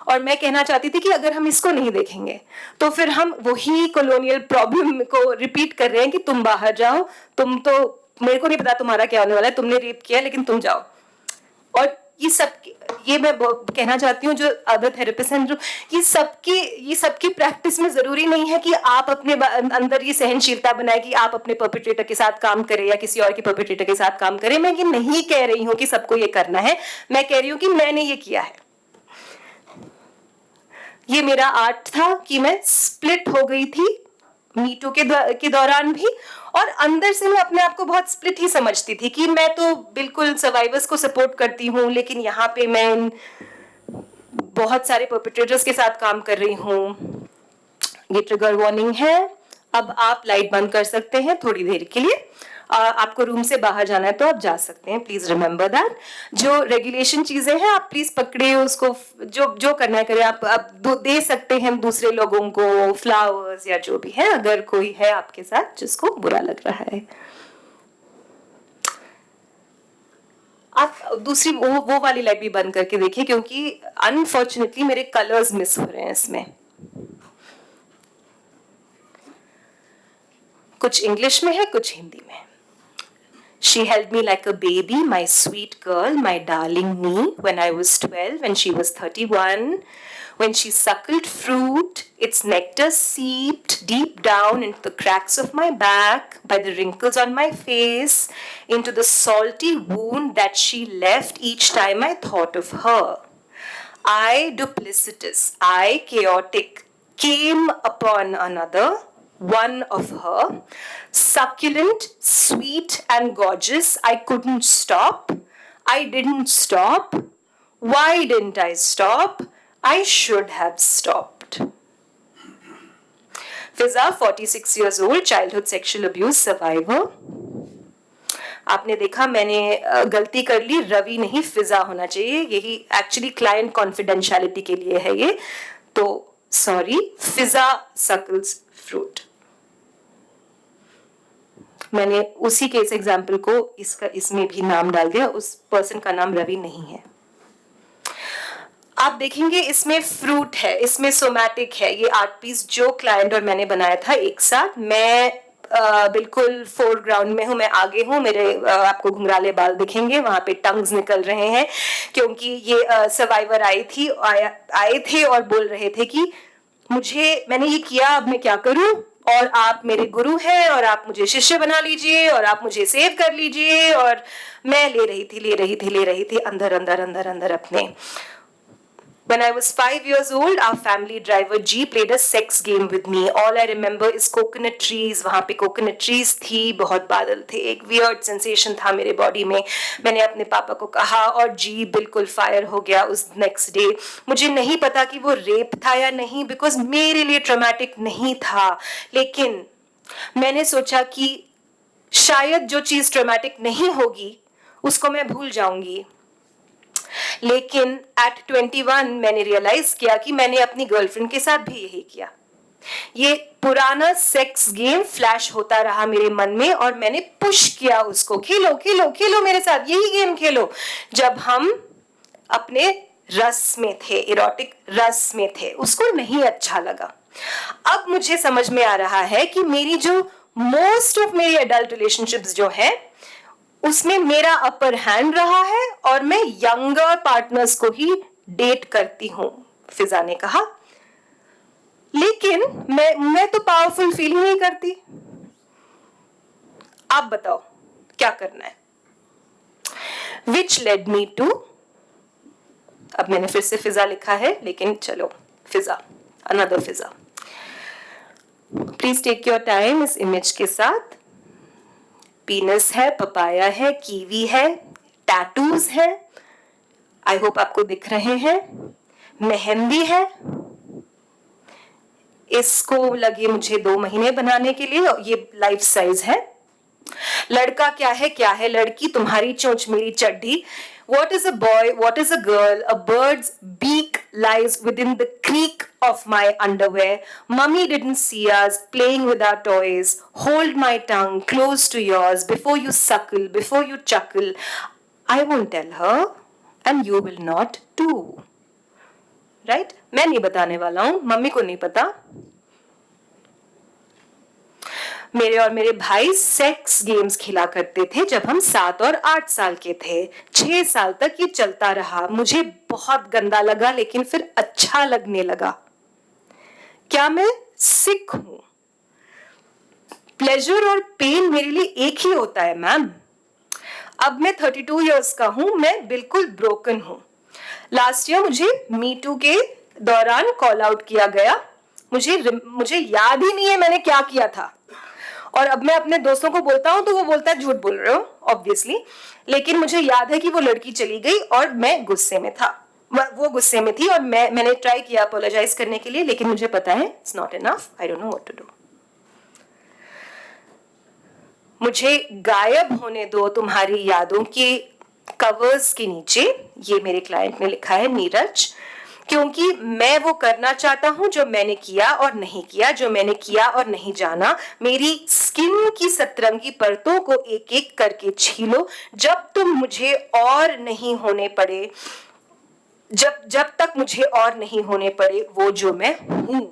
और मैं कहना चाहती थी कि अगर हम इसको नहीं देखेंगे तो फिर हम वही कॉलोनियल प्रॉब्लम को रिपीट कर रहे हैं कि तुम बाहर जाओ, तुम तो, मेरे को नहीं पता तुम्हारा क्या होने वाला है, तुमने रेप किया लेकिन तुम जाओ। और ये मैं कहना चाहती हूँ, जो अदर थेरेपिस्ट हैं, जो ये सबकी प्रैक्टिस में जरूरी नहीं है कि आप अपने अंदर ये सहनशीलता बनाए कि आप अपने परपेट्रेटर के साथ काम करें या किसी और के परपेट्रेटर के साथ काम करें। मैं ये नहीं कह रही हूँ कि सबको ये करना है, मैं कह रही हूँ कि मैंने ये किया है। ये मेरा आर्ट था कि मैं स्प्लिट हो गई थी मीटू के दौरान भी, और अंदर से मैं अपने आप को बहुत स्प्लिट ही समझती थी कि मैं तो बिल्कुल सर्वाइवर्स को सपोर्ट करती हूँ, लेकिन यहाँ पे मैं बहुत सारे परपेट्रेटर्स के साथ काम कर रही हूँ। ये ट्रिगर वार्निंग है। अब आप लाइट बंद कर सकते हैं थोड़ी देर के लिए। आपको रूम से बाहर जाना है तो आप जा सकते हैं, प्लीज रिमेंबर दैट। जो रेगुलेशन चीजें हैं आप प्लीज पकड़े उसको, जो जो करना है करें। आप दे सकते हैं दूसरे लोगों को फ्लावर्स या जो भी है, अगर कोई है आपके साथ जिसको बुरा लग रहा है। आप दूसरी वो वाली लाइट भी बंद करके देखिए, क्योंकि अनफॉर्चुनेटली मेरे कलर्स मिस हो रहे हैं इसमें। कुछ इंग्लिश में है, कुछ हिंदी में। She held me like a baby, my sweet girl, my darling me, when I was 12, when she was 31, when she suckled fruit, its nectar seeped deep down into the cracks of my back, by the wrinkles on my face, into the salty wound that she left each time I thought of her. I, duplicitous, I, chaotic, came upon another, one of her, succulent, sweet, and gorgeous. I couldn't stop. I didn't stop. Why didn't I stop? I should have stopped. Fiza, 46 years old, childhood sexual abuse survivor. आपने देखा मैंने गलती कर ली, रवि नहीं फिजा होना चाहिए, यही actually client confidentiality के लिए है ये, तो सॉरी, फिजा सकल्स फ्रूट। मैंने उसी केस एग्जाम्पल को इसमें भी नाम डाल दिया, उस पर्सन का नाम रवि नहीं है। आप देखेंगे इसमें फ्रूट है, इसमें सोमैटिक है। ये आर्ट पीस जो क्लाइंट और मैंने बनाया था एक साथ, मैं बिल्कुल फोरग्राउंड में हूँ, मैं आगे हूँ, मेरे आपको घुंघराले बाल दिखेंगे, वहां पे टंग्स निकल रहे हैं, क्योंकि ये सर्वाइवर आए थे और बोल रहे थे कि मैंने ये किया, अब मैं क्या करूं, और आप मेरे गुरु हैं और आप मुझे शिष्य बना लीजिए और आप मुझे सेव कर लीजिए। और मैं ले रही थी अंदर अपने। When I was 5 years old, our family driver G played a sex game with me. All I remember is coconut trees. वहाँ पे coconut trees थी, बहुत बादल थे, एक weird sensation था मेरे body में। मैंने अपने पापा को कहा और G बिल्कुल fire हो गया उस next day। मुझे नहीं पता कि वो rape था या नहीं, because मेरे लिए traumatic नहीं था, लेकिन मैंने सोचा कि शायद जो चीज़ traumatic नहीं होगी उसको मैं भूल जाऊंगी। लेकिन at 21 मैंने रियलाइज किया कि मैंने अपनी गर्लफ्रेंड के साथ भी यही किया। ये पुराना सेक्स गेम फ्लैश होता रहा मेरे मन में और मैंने पुश किया उसको, खेलो खेलो खेलो मेरे साथ, यही गेम खेलो। जब हम अपने रस में थे, इरोटिक रस में थे, उसको नहीं अच्छा लगा। अब मुझे समझ में आ रहा है कि मेरी जो मोस्ट ऑफ मेरी एडल्ट रिलेशनशिप्स जो है उसमें मेरा अपर हैंड रहा है और मैं यंगर पार्टनर्स को ही डेट करती हूं, फिजा ने कहा। लेकिन मैं तो पावरफुल फील ही नहीं करती। आप बताओ क्या करना है? Which led me to, अब मैंने फिर से फिजा लिखा है, लेकिन चलो Fiza, another Fiza. Please take your time इस इमेज के साथ। पीनस है, पपाया है, कीवी है, टैटूज है, आई होप आपको दिख रहे हैं, मेहंदी है। इसको लगे मुझे 2 महीने बनाने के लिए, ये लाइफ साइज है। लड़का क्या है लड़की, तुम्हारी चोंच मेरी चड्ढी। What is a boy? What is a girl? A bird's beak lies within the creak of my underwear. Mummy didn't see us playing with our toys. Hold my tongue close to yours before you suckle, before you chuckle. I won't tell her and you will not too. Right? मैं नहीं बताने वाला हूँ, mummy को नहीं पता। मेरे और मेरे भाई सेक्स गेम्स खेला करते थे जब हम 7 और 8 साल के थे। 6 साल तक ये चलता रहा। मुझे बहुत गंदा लगा, लेकिन फिर अच्छा लगने लगा। क्या मैं सिक हूं? प्लेजर और पेन मेरे लिए एक ही होता है मैम। अब मैं 32 इयर्स का हूं, मैं बिल्कुल ब्रोकन हूं। लास्ट ईयर मुझे मी टू के दौरान कॉल आउट किया गया। मुझे याद ही नहीं है मैंने क्या किया था, और अब मैं अपने दोस्तों को बोलता हूं तो वो बोलता है झूठ बोल रहे हो, ऑब्वियसली। लेकिन मुझे याद है कि वो लड़की चली गई और मैं गुस्से में था, वो गुस्से में थी, और मैंने ट्राई किया अपोलोजाइज करने के लिए, लेकिन मुझे पता है it's not enough, I don't know what to do. मुझे गायब होने दो तुम्हारी यादों के कवर्स के नीचे, ये मेरे क्लाइंट ने लिखा है नीरज, क्योंकि मैं वो करना चाहता हूं जो मैंने किया और नहीं किया, जो मैंने किया और नहीं जाना। मेरी स्किन की सतरंगी परतों को एक एक करके छीलो, जब तुम मुझे और नहीं होने पड़े, जब तक मुझे और नहीं होने पड़े वो जो मैं हूं।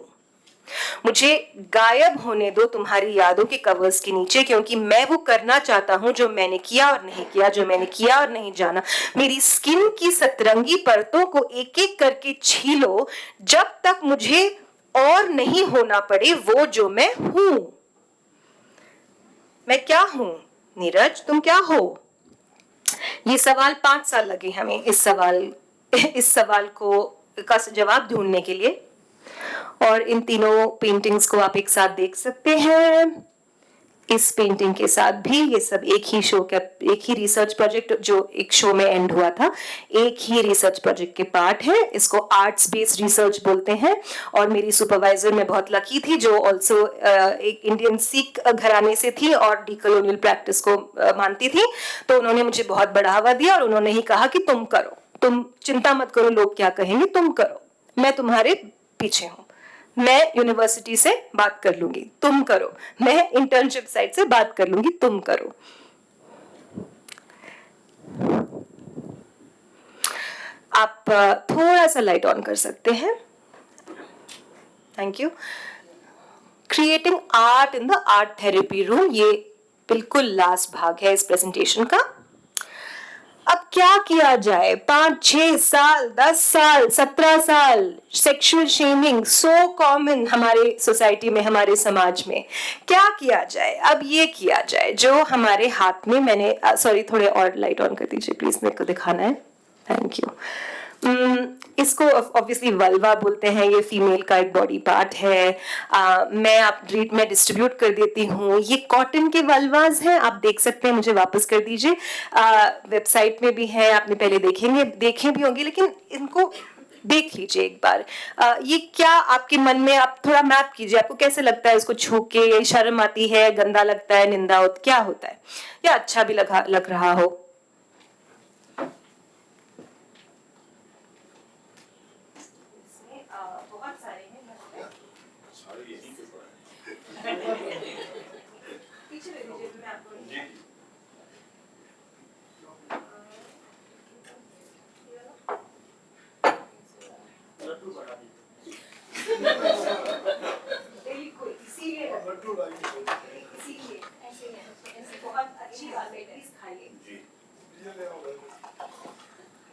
मुझे गायब होने दो तुम्हारी यादों के कवर्स के नीचे, क्योंकि मैं वो करना चाहता हूं जो मैंने किया और नहीं किया, जो मैंने किया और नहीं जाना। मेरी स्किन की सतरंगी परतों को एक एक करके छीलो, जब तक मुझे और नहीं होना पड़े वो जो मैं हूं। मैं क्या हूं नीरज, तुम क्या हो? ये सवाल 5 साल लगे हमें इस सवाल का जवाब ढूंढने के लिए। और इन तीनों पेंटिंग्स को आप एक साथ देख सकते हैं। इस पेंटिंग के साथ भी ये सब एक ही रिसर्च प्रोजेक्ट जो एक शो में एंड हुआ था, एक ही रिसर्च प्रोजेक्ट के पार्ट है। इसको आर्ट्स बेस्ड रिसर्च बोलते हैं। और मेरी सुपरवाइजर मैं बहुत लकी थी, जो ऑल्सो एक इंडियन सिख घराने से थी और डीकोलोनियल प्रैक्टिस को मानती थी। तो उन्होंने मुझे बहुत बढ़ावा दिया और उन्होंने ही कहा कि तुम करो, तुम चिंता मत करो लोग क्या कहेंगे, तुम करो, मैं तुम्हारे पीछे हूं। मैं यूनिवर्सिटी से बात कर लूंगी, तुम करो। मैं इंटर्नशिप साइट से बात कर लूंगी, तुम करो। आप थोड़ा सा लाइट ऑन कर सकते हैं। Thank you. Creating art in the art therapy room, ये बिल्कुल लास्ट भाग है इस प्रेजेंटेशन का। अब क्या किया जाए? 5, 6 साल, 10 साल, 17 साल, सेक्सुअल शेमिंग सो कॉमन हमारे सोसाइटी में, हमारे समाज में। क्या किया जाए? अब ये किया जाए जो हमारे हाथ में। मैंने सॉरी, थोड़े और लाइट ऑन कर दीजिए प्लीज, मेरे को दिखाना है। Thank you. इसको ऑब्वियसली वल्वा बोलते हैं, ये फीमेल का एक बॉडी पार्ट है। मैं डिस्ट्रीब्यूट कर देती हूँ। ये कॉटन के वल्वाज हैं, आप देख सकते हैं, मुझे वापस कर दीजिए। वेबसाइट में भी है, आपने पहले देखे भी होंगे, लेकिन इनको देख लीजिए एक बार। ये क्या आपके मन में, आप थोड़ा मैप कीजिए, आपको कैसे लगता है इसको छू के? शर्म आती है, गंदा लगता है, निंदा होती, क्या होता है, या अच्छा भी लग रहा हो?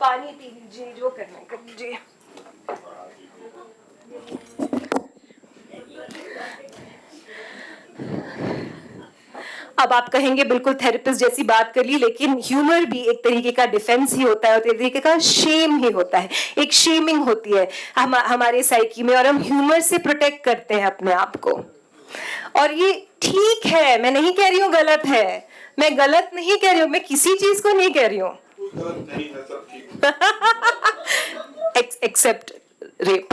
पानी पी लीजिए, जो करना है कर लीजिए। अब आप कहेंगे बिल्कुल थेरेपिस्ट जैसी बात कर ली, लेकिन ह्यूमर भी एक तरीके का डिफेंस ही होता है, और एक तरीके का शेम ही होता है। एक शेमिंग होती है हमारे साइकी में, और हम ह्यूमर से प्रोटेक्ट करते हैं अपने आप को। और ये ठीक है, मैं नहीं कह रही हूँ गलत है, मैं गलत नहीं कह रही हूँ, मैं किसी चीज को नहीं कह रही हूँ एक्सेप्ट रेप।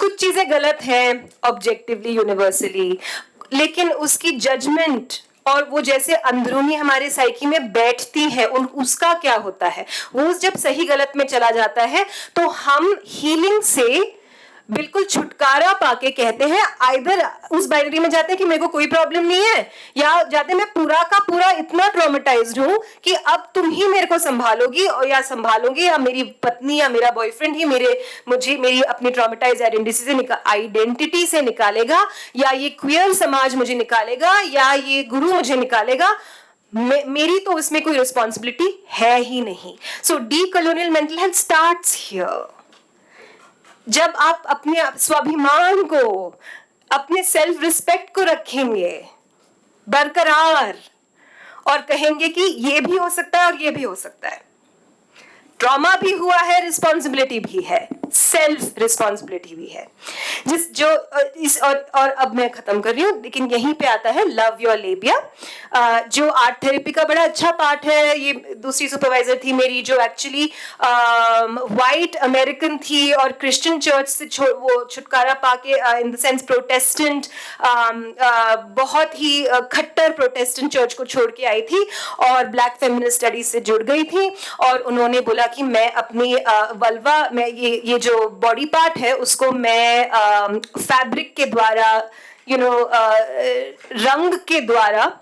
कुछ चीजें गलत हैं ऑब्जेक्टिवली, यूनिवर्सली, लेकिन उसकी जजमेंट और वो जैसे अंदरूनी हमारे साइकी में बैठती है, उसका क्या होता है? वो जब सही गलत में चला जाता है तो हम हीलिंग से बिल्कुल छुटकारा पाके कहते हैं, आइदर उस बाइनरी में जाते हैं कि मेरे को कोई प्रॉब्लम नहीं है, या जाते मैं पूरा का पूरा इतना ट्रॉमेटाइज्ड हूं कि अब तुम ही मेरे को संभालोगी, और या संभालोगे, या मेरी पत्नी या मेरा बॉयफ्रेंड ही मुझे मेरी अपनी ट्रॉमेटाइज आइडेंटिटी से निकालेगा, या ये क्वियर समाज मुझे निकालेगा, या ये गुरु मुझे निकालेगा। मेरी तो उसमें कोई रिस्पॉन्सिबिलिटी है ही नहीं। सो decolonial mental health starts here. जब आप अपने स्वाभिमान को, अपने सेल्फ रिस्पेक्ट को रखेंगे बरकरार, और कहेंगे कि ये भी हो सकता है और ये भी हो सकता है, ट्रॉमा भी हुआ है, रिस्पॉन्सिबिलिटी भी है, सेल्फ रिस्पॉन्सिबिलिटी भी है, जिस जो इस और अब मैं खत्म कर रही हूँ, लेकिन यहीं पे आता है लव योर लेबिया, जो आर्ट थेरेपी का बड़ा अच्छा पार्ट है। ये दूसरी सुपरवाइजर थी मेरी, जो एक्चुअली वाइट अमेरिकन थी और क्रिश्चियन चर्च से वो छुटकारा पाके, इन द सेंस प्रोटेस्टेंट, बहुत ही खट्टर प्रोटेस्टेंट चर्च को छोड़ के आई थी और ब्लैक फेमिनिस्ट स्टडीज से जुड़ गई थी। और उन्होंने बोला कि मैं अपनी वल्वा में ये जो बॉडी पार्ट है उसको मैं फैब्रिक के द्वारा, रंग के द्वारा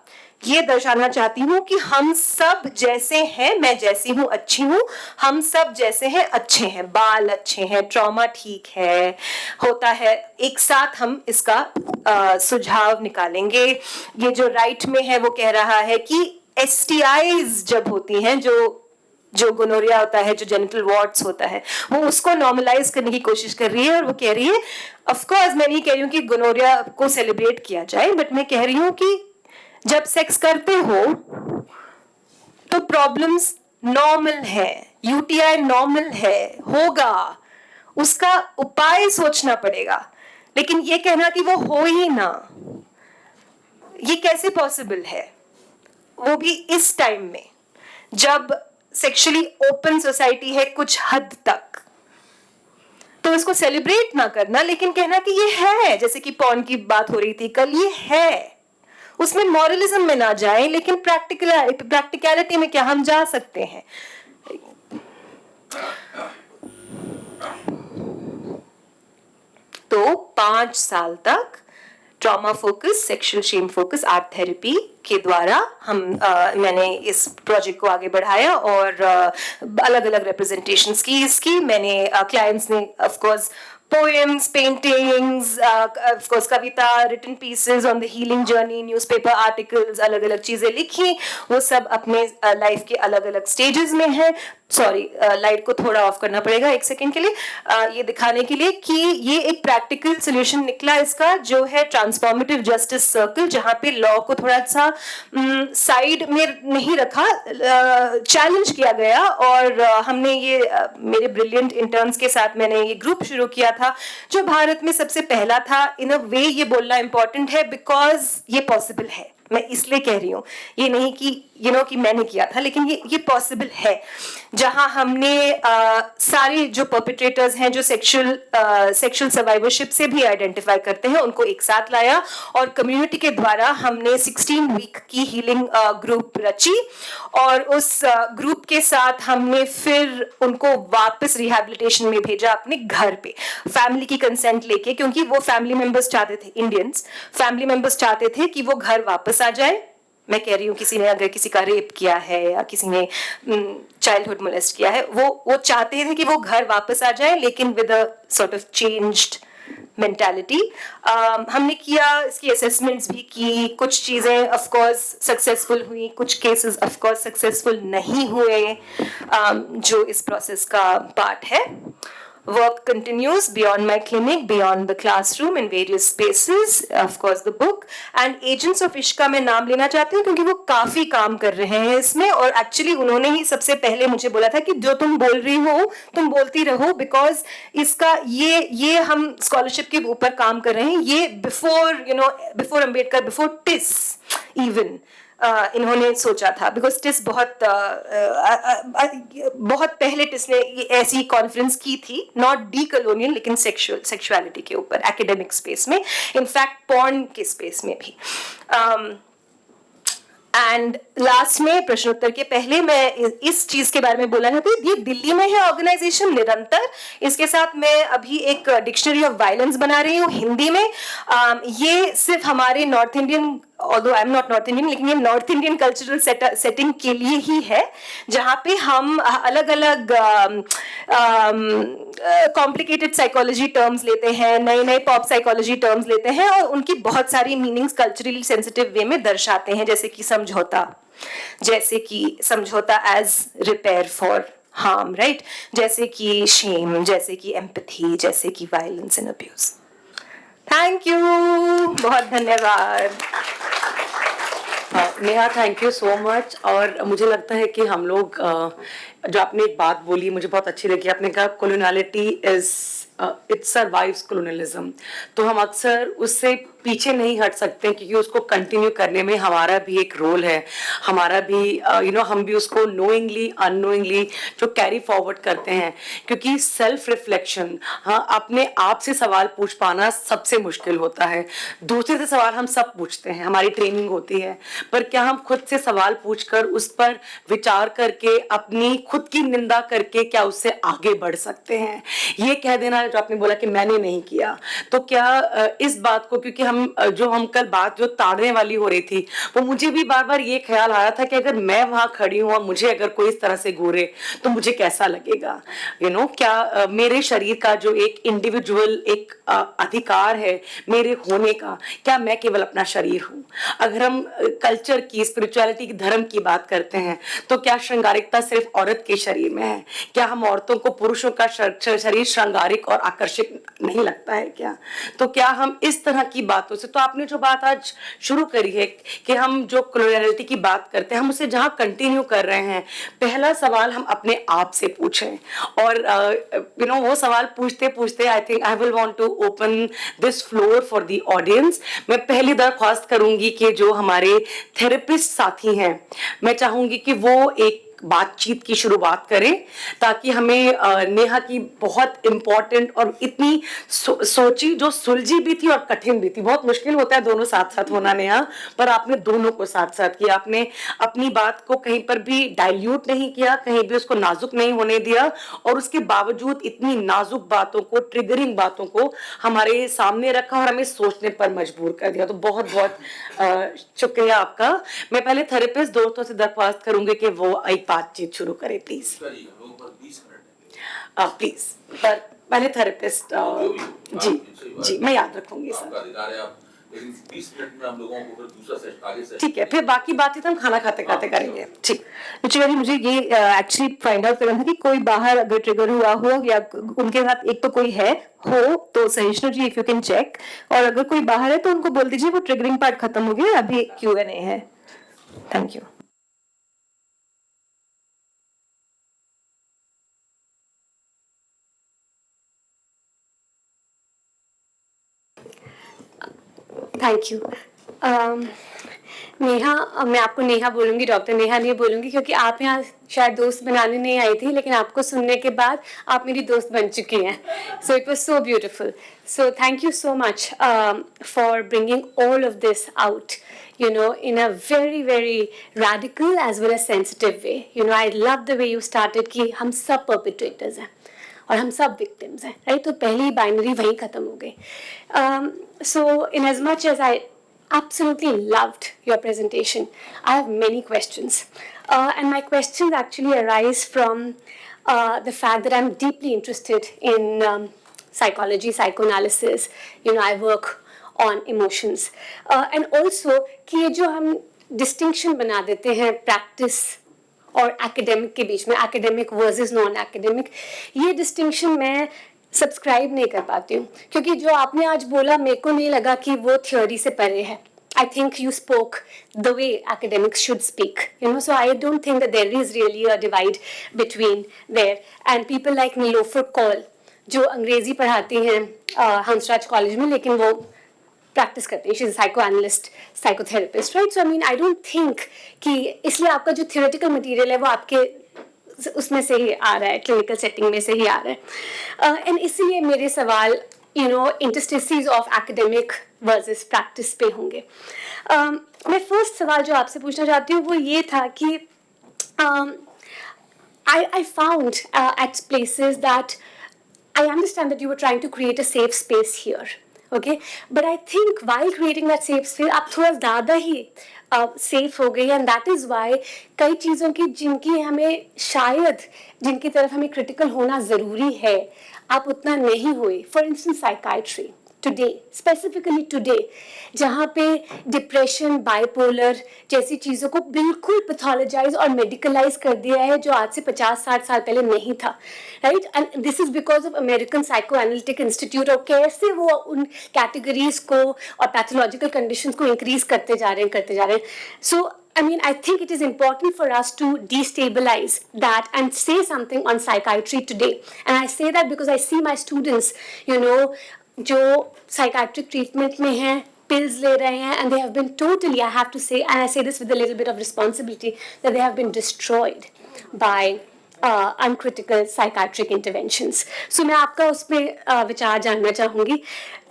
ये दर्शाना चाहती हूँ कि हम सब जैसे हैं, मैं जैसी हूँ अच्छी हूँ, हम सब जैसे हैं अच्छे हैं, बाल अच्छे हैं, ट्रॉमा ठीक है, होता है, एक साथ हम इसका सुझाव निकालेंगे। ये जो राइट में है वो कह रहा है कि STIs जब होती हैं, जो गोनोरिया होता है, जो जेनिटल वॉर्ट्स होता है, वो उसको नॉर्मलाइज करने की कोशिश कर रही है। और वो कह रही है, ऑफ कोर्स मैं नहीं कह रही हूँ कि गोनोरिया को सेलिब्रेट किया जाए, बट मैं कह रही हूँ कि जब सेक्स करते हो तो प्रॉब्लम्स नॉर्मल है, UTI नॉर्मल है, होगा, उसका उपाय सोचना पड़ेगा। लेकिन ये कहना कि वो हो ही ना, ये कैसे पॉसिबल है, वो भी इस टाइम में जब सेक्सुअली ओपन सोसाइटी है कुछ हद तक। तो इसको सेलिब्रेट ना करना, लेकिन कहना कि ये है, जैसे कि पॉर्न की बात हो रही थी कल, ये है, उसमें मॉरलिज्म में ना जाए, लेकिन प्रैक्टिकलिटी में क्या हम जा सकते हैं। तो 5 साल तक trauma focus, sexual shame focus art therapy के द्वारा मैंने इस प्रोजेक्ट को आगे बढ़ाया और अलग अलग रिप्रेजेंटेशंस की इसकी। मैंने क्लाइंट्स ने of course poems, paintings, of course Kavita, written pieces on the healing journey, newspaper articles, अलग अलग चीजें लिखी, वो सब अपने लाइफ के अलग अलग स्टेजेस में है। सॉरी, लाइट को थोड़ा ऑफ करना पड़ेगा 1 सेकेंड के लिए, ये दिखाने के लिए कि ये एक प्रैक्टिकल सोल्यूशन निकला इसका, जो है ट्रांसफॉर्मेटिव जस्टिस सर्कल, जहाँ पे लॉ को थोड़ा सा साइड में नहीं रखा, चैलेंज किया गया। और हमने ये मेरे ब्रिलियंट इंटर्न्स के साथ मैंने ये ग्रुप शुरू किया था, जो भारत में सबसे पहला था। इन अ वे ये बोलना इंपॉर्टेंट है बिकॉज ये पॉसिबल है, मैं इसलिए कह रही हूँ, ये नहीं कि कि मैंने किया था, लेकिन ये पॉसिबल है, जहां हमने सारे जो परपेट्रेटर्स हैं, जो सेक्सुअल सर्वाइवरशिप से भी आइडेंटिफाई करते हैं, उनको एक साथ लाया और कम्युनिटी के द्वारा हमने 16 वीक की हीलिंग ग्रुप रची। और उस ग्रुप के साथ हमने फिर उनको वापस रिहैबिलिटेशन में भेजा अपने घर पे, फैमिली की कंसेंट लेके, क्योंकि वो फैमिली मेंबर्स चाहते थे, इंडियंस फैमिली मेंबर्स चाहते थे कि वो घर वापस आ जाए। मैं कह रही हूँ, किसी ने अगर किसी का रेप किया है या किसी ने चाइल्डहुड मोलेस्ट किया है, वो चाहते थे कि वो घर वापस आ जाए, लेकिन with a sort of changed mentality. हमने किया, इसकी असेसमेंट्स भी की, कुछ चीज़ें ऑफ कोर्स सक्सेसफुल हुई, कुछ केसेस ऑफ कोर्स सक्सेसफुल नहीं हुए, जो इस प्रोसेस का पार्ट है। Work continues beyond my clinic, beyond the classroom, in various spaces, of course the book and Agents of Ishq का मैं नाम लेना चाहती हूँ, क्योंकि वो काफी काम कर रहे हैं इसमें। और एक्चुअली उन्होंने ही सबसे पहले मुझे बोला था कि जो तुम बोल रही हो तुम बोलती रहो, बिकॉज इसका ये हम स्कॉलरशिप के ऊपर काम कर रहे हैं, ये before Ambedkar, before TISS even इन्होंने सोचा था, बिकॉज टिस बहुत पहले टिस ने ऐसी कॉन्फ्रेंस की थी, नॉट डी कॉलोनियल, लेकिन सेक्सुअलिटी के ऊपर एकेडमिक स्पेस में, इनफैक्ट पॉर्न के स्पेस में भी। एंड लास्ट में प्रश्नोत्तर के पहले मैं इस चीज के बारे में बोलना चाहती हूँ, ये दिल्ली में है ऑर्गेनाइजेशन निरंतर, इसके साथ मैं अभी एक डिक्शनरी ऑफ वायलेंस बना रही हूँ हिंदी में। ये सिर्फ हमारे north Indian, although I am not north Indian, लेकिन ये नॉर्थ इंडियन कल्चरल सेटिंग के लिए ही है, जहाँ पे हम अलग अलग कॉम्प्लिकेटेड साइकोलॉजी टर्म्स लेते हैं, नए नए पॉप साइकोलॉजी टर्म्स लेते हैं और उनकी बहुत सारी मीनिंग्स कल्चरली सेंसिटिव वे में दर्शाते हैं, जैसे कि समझौता as repair for harm, right, जैसे कि शेम, जैसे कि एम्पैथी, जैसे कि violence and abuse. Thank you, बहुत धन्यवाद। Neha, thank you so much. और मुझे लगता है कि हम लोग जो आपने एक बात बोली मुझे बहुत अच्छी लगी, आपने कहा कोलोनियलिटी इज इट सर्वाइव्स कोलोनियलिज्म। तो हम अक्सर उससे पीछे नहीं हट सकते क्योंकि उसको कंटिन्यू करने में हमारा भी एक रोल है, हमारा भी हम भी उसको नोइंगली अननोइंगली जो कैरी फॉरवर्ड करते हैं, क्योंकि सेल्फ रिफ्लेक्शन, हाँ, अपने आप से सवाल पूछ पाना सबसे मुश्किल होता है। दूसरे से सवाल हम सब पूछते हैं, हमारी ट्रेनिंग होती है, पर क्या हम खुद से सवाल पूछकर उस पर विचार करके अपनी खुद की निंदा करके क्या उससे आगे बढ़ सकते हैं? ये कह देना जो आपने बोला कि मैंने नहीं किया, तो क्या इस बात को, क्योंकि हम कल बात जो ताड़ने वाली हो रही थी, वो मुझे भी बार बार ये ख्याल आ रहा था कि अगर मैं वहां खड़ी हूं और मुझे अगर कोई इस तरह से घूरे तो मुझे कैसा लगेगा? क्या मेरे शरीर का जो एक इंडिविजुअल एक अधिकार है मेरे होने का, क्या मैं केवल अपना शरीर हूं? अगर हम कल्चर की, स्पिरिचुअलिटी की, धर्म की बात करते हैं तो क्या श्रृंगारिकता सिर्फ औरत के शरीर में है? क्या हम औरतों को पुरुषों का शरीर श्रृंगारिक और आकर्षक नहीं लगता है क्या? तो क्या हम इस तरह की बातों से, तो आपने जो बात आज शुरू करी है कि हम जो कोलोनियलिटी की बात करते हैं हम उसे जहां कंटिन्यू कर रहे हैं, पहला सवाल हम अपने आप से पूछें। और वो सवाल पूछते पूछते I think I will want to open this floor for the audience. मैं पहली दरख्वास्त करूंगी कि जो हमारे थेरेपिस्ट साथी हैं, मैं चाहूंगी कि वो एक बातचीत की शुरुआत करें ताकि हमें नेहा की बहुत इंपॉर्टेंट और इतनी सोची, जो सुलझी भी थी और कठिन भी थी। बहुत मुश्किल होता है दोनों साथ साथ होना नेहा, पर आपने दोनों को साथ साथ किया। आपने अपनी बात को कहीं पर भी डाइल्यूट नहीं किया, कहीं भी उसको नाजुक नहीं होने दिया, और उसके बावजूद इतनी नाजुक बातों को, ट्रिगरिंग बातों को हमारे सामने रखा और हमें सोचने पर मजबूर कर दिया। तो बहुत बहुत शुक्रिया आपका। मैं पहले थेरेपिस्ट दोस्तों से दरख्वास्त करूंगी कि वो एक बातचीत शुरू करें प्लीज। प्लीज पर पहले थेरेपिस्ट जी मैं याद रखूंगी सर। 20 मिनट में हम लोगों को फिर दूसरा सेशन आगे से ठीक है, फिर बाकी बातें तो हम खाना खाते खाते करेंगे। ठीक। मुझे ये एक्चुअली फाइंड आउट करना था कि कोई बाहर अगर ट्रिगर हुआ हो या उनके साथ एक तो कोई हो तो सहिष्णु जी इफ यू कैन चेक, और अगर कोई बाहर है तो उनको बोल दीजिए वो ट्रिगरिंग पार्ट खत्म हो गया, अभी Q&A है। Thank you. Thank you. Neha, मैं आपको नेहा बोलूँगी, डॉक्टर नेहा नहीं बोलूँगी, क्योंकि आप यहाँ शायद दोस्त बनाने नहीं आई थी, लेकिन आपको सुनने के बाद आप मेरी दोस्त बन चुकी हैं। So it was so beautiful. So thank you so much for bringing all of this out, in a very, very radical as well as sensitive way. I love the way you started कि हम सब perpetrators हैं और हम सब victims हैं, right? तो पहली बाइनरी वहीं खत्म हो गई। So in as much as I absolutely loved your presentation, I have many questions. And my questions actually arise from the fact that I'm deeply interested in psychology, psychoanalysis. I work on emotions. And also कि ये जो हम distinction बना देते हैं practice और academic के बीच में, academic versus non-academic, ये distinction मैं सब्सक्राइब नहीं कर पाती हूँ, क्योंकि जो आपने आज बोला मेरे को नहीं लगा कि वो थ्योरी से परे है. I think you spoke the way academics should speak, so I don't think that there is really a divide between there. And people like Nilofer Kaul, जो अंग्रेजी पढ़ाती हैं हंसराज कॉलेज में, लेकिन वो प्रैक्टिस करती है, she is psychoanalyst, psychotherapist, right? So I mean I don't think कि इसलिए आपका जो थियोरेटिकल मटेरियल है वो आपके उसमें से ही आ रहा है, क्लिनिकल सेटिंग में से ही आ रहा है. एंड इसीलिए मेरे सवाल इंटरस्टिसेस ऑफ एकेडमिक वर्सेस प्रैक्टिस पे होंगे. मैं फर्स्ट सवाल जो आपसे पूछना चाहती हूँ वो ये था कि I found at places that I understand that you were trying to create a safe space here, okay? But I think while creating that safe space, आप थोड़ा ज़्यादा ही safe हो गई, and that is why कई चीज़ों की जिनकी हमें शायद जिनकी तरफ हमें critical होना ज़रूरी है, आप उतना नहीं हुए. For instance, psychiatry. Today, specifically today, जहाँ पे डिप्रेशन, बाइपोलर जैसी चीज़ों को बिल्कुल पैथोलॉजाइज और मेडिकलाइज कर दिया है, जो आज से 50-60 साल पहले नहीं था, right? And this is because of American psycho analytic institute, और कैसे वो उन कैटेगरीज को और पैथोलॉजिकल कंडीशंस को इंक्रीज करते जा रहे हैं. सो I mean, I think it is important for us to destabilize that and say something on psychiatry today. And I say that because I see my students, you know, जो psychiatric treatment में हैं, pills ले रहे हैं, and they have been totally, I have to say, and I say this with a little bit of responsibility, that they have been destroyed by uncritical psychiatric interventions. So मैं आपका उस पर विचार जानना चाहूँगी.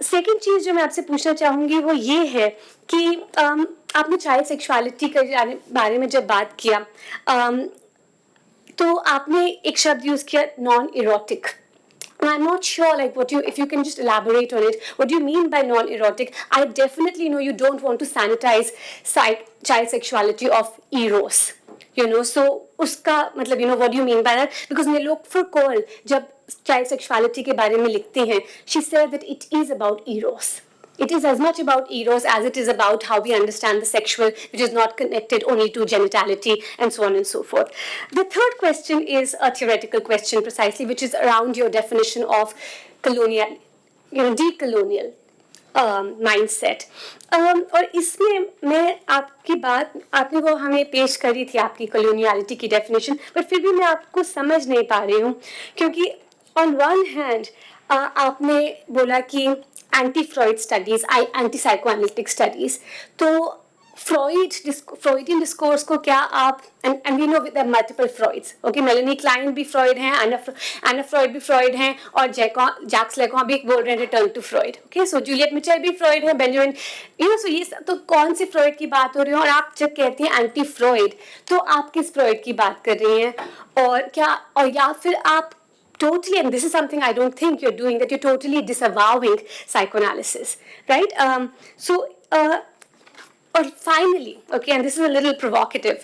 Second चीज़ जो मैं आपसे पूछना चाहूँगी वो ये है कि आपने चाइल्ड सेक्सुअलिटी के बारे में जब बात किया तो आपने एक शब्द यूज़ किया non-erotic. And I'm not sure, like, if you can just elaborate on it. What do you mean by non-erotic? I definitely know you don't want to sanitize child sexuality of eros. You know, so uska, matlab, you know, what do you mean by that? Because Nilofer Kaur, jab child sexuality ke bare mein likhte hain, she said that it is about eros. It is as much about eros as it is about how we understand the sexual, which is not connected only to genitality and so on and so forth. The third question is a theoretical question precisely, which is around your definition of colonial, you know, decolonial mindset. और इसमें मैं आपकी बात, आपने वो हमें पेश करी थी आपकी coloniality की definition, but फिर भी मैं आपको समझ नहीं पा रही हूँ, क्योंकि on one hand आपने बोला कि anti-Freud studies, anti-psychoanalytic studies. तो Freudian discourse को क्या आप, and we know there are multiple Freuds, okay, Melanie Klein भी Freud हैं, Anna Freud भी Freud हैं, और Jacques Lacan भी बोल रहे हैं return to Freud, okay, so Juliet Mitchell भी Freud हैं, Benjamin, you know, so ये तो कौन सी Freud की बात हो रही है, और आप जब कहती हैं anti-Freud, तो आप किस Freud की बात कर रही हैं, और क्या, और या फिर आप totally, and this is something I don't think you're doing, that you're totally disavowing psychoanalysis, right? Or finally, okay, and this is a little provocative,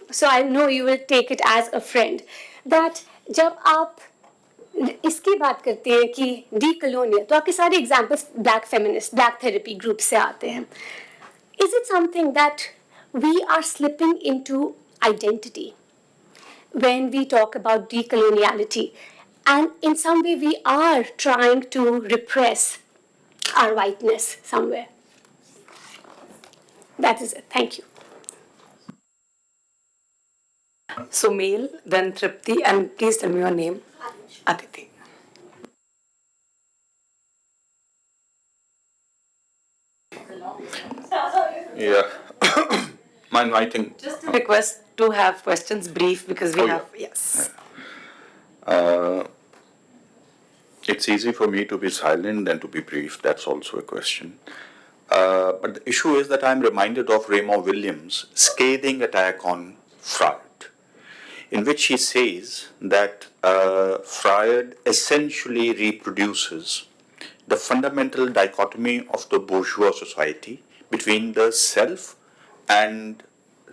so I know you will take it as a friend, that जब आप इसकी बात करते हैं कि decolonial, तो आपके सारे examples black feminist, black therapy groups से आते हैं. Is it something that we are slipping into identity when we talk about decoloniality? And in some way, we are trying to repress our whiteness somewhere. That is it. Thank you. So male, then Tripti, and please tell me your name. Aditi. Yeah. Mine, I think. Just a request to have questions brief because we have, yes. It's easy for me to be silent than to be brief. That's also a question. But the issue is that I'm reminded of Raymond Williams' scathing attack on Freud, in which he says that Freud essentially reproduces the fundamental dichotomy of the bourgeois society between the self and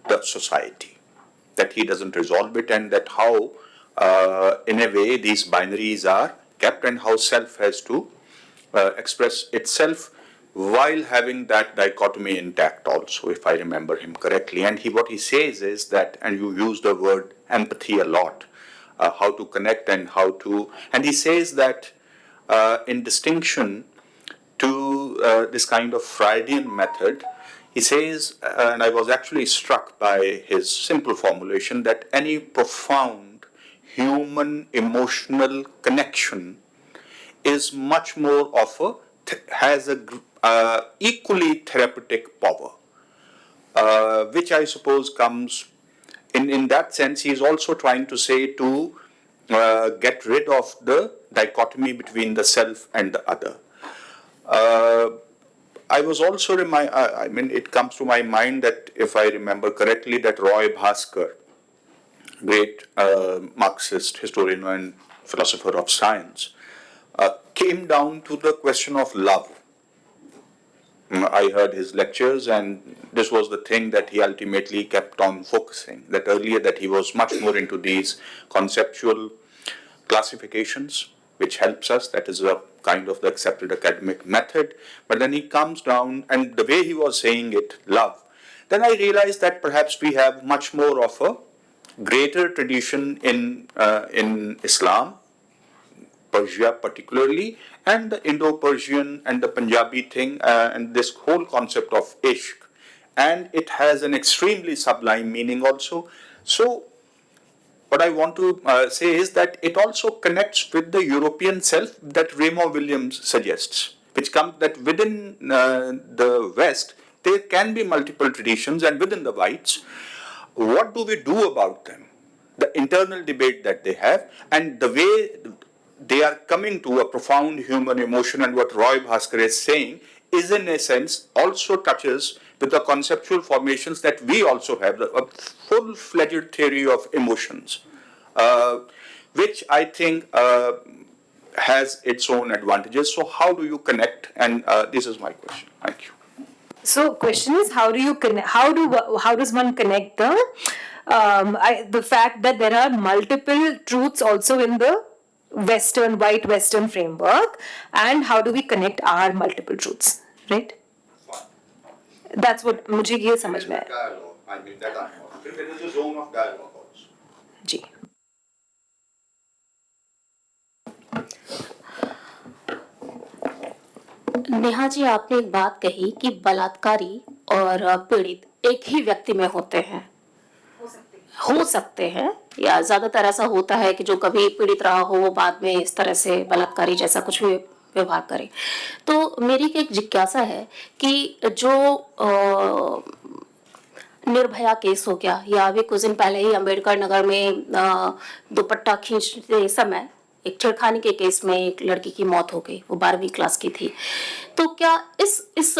the society, that he doesn't resolve it, and that how, in a way, these binaries are kept, and how self has to express itself while having that dichotomy intact also, if I remember him correctly. And what he says is that, and you use the word empathy a lot, how to connect and how to, and he says that in distinction to this kind of Freudian method, he says, and I was actually struck by his simple formulation, that any profound human emotional connection is much more of a, has a equally therapeutic power, which I suppose comes, in that sense, he is also trying to say to get rid of the dichotomy between the self and the other. I was also I mean, it comes to my mind that, if I remember correctly, that Roy Bhaskar, great Marxist historian and philosopher of science, came down to the question of love. I heard his lectures, and this was the thing that he ultimately kept on focusing, that earlier that he was much more into these conceptual classifications, which helps us, that is a kind of the accepted academic method, but then he comes down, and the way he was saying it, love, then I realized that perhaps we have much more of a greater tradition in Islam, Persia particularly, and the Indo-Persian and the Punjabi thing, and this whole concept of ishq and it has an extremely sublime meaning also. So, what I want to say is that it also connects with the European self that Raymond Williams suggests, which comes that within the West there can be multiple traditions, and within the whites, what do we do about them? The internal debate that they have, and the way they are coming to a profound human emotion, and what Roy Bhaskar is saying is in a sense also touches with the conceptual formations that we also have, a full-fledged theory of emotions, which I think has its own advantages. So how do you connect? And this is my question. Thank you. So, question is, how do you connect? How does one connect the fact that there are multiple truths also in the white Western framework, and how do we connect our multiple truths, right? That's what मुझे ये समझ में आया. Dialogue. I mean that I know. There is a zone of dialogue also. जी. नेहा जी, आपने एक बात कही कि बलात्कारी और पीड़ित एक ही व्यक्ति में होते हैं, हो सकते हैं, या ज्यादातर ऐसा होता है कि जो कभी पीड़ित रहा हो वो बाद में इस तरह से बलात्कारी जैसा कुछ भी व्यवहार करे. तो मेरी एक जिज्ञासा है कि जो निर्भया केस हो गया, या अभी कुछ दिन पहले ही अम्बेडकर नगर में दुपट्टा खींचते समय एक छेड़खानी के केस में एक लड़की की मौत हो गई, वो 12वीं क्लास की थी. तो क्या इस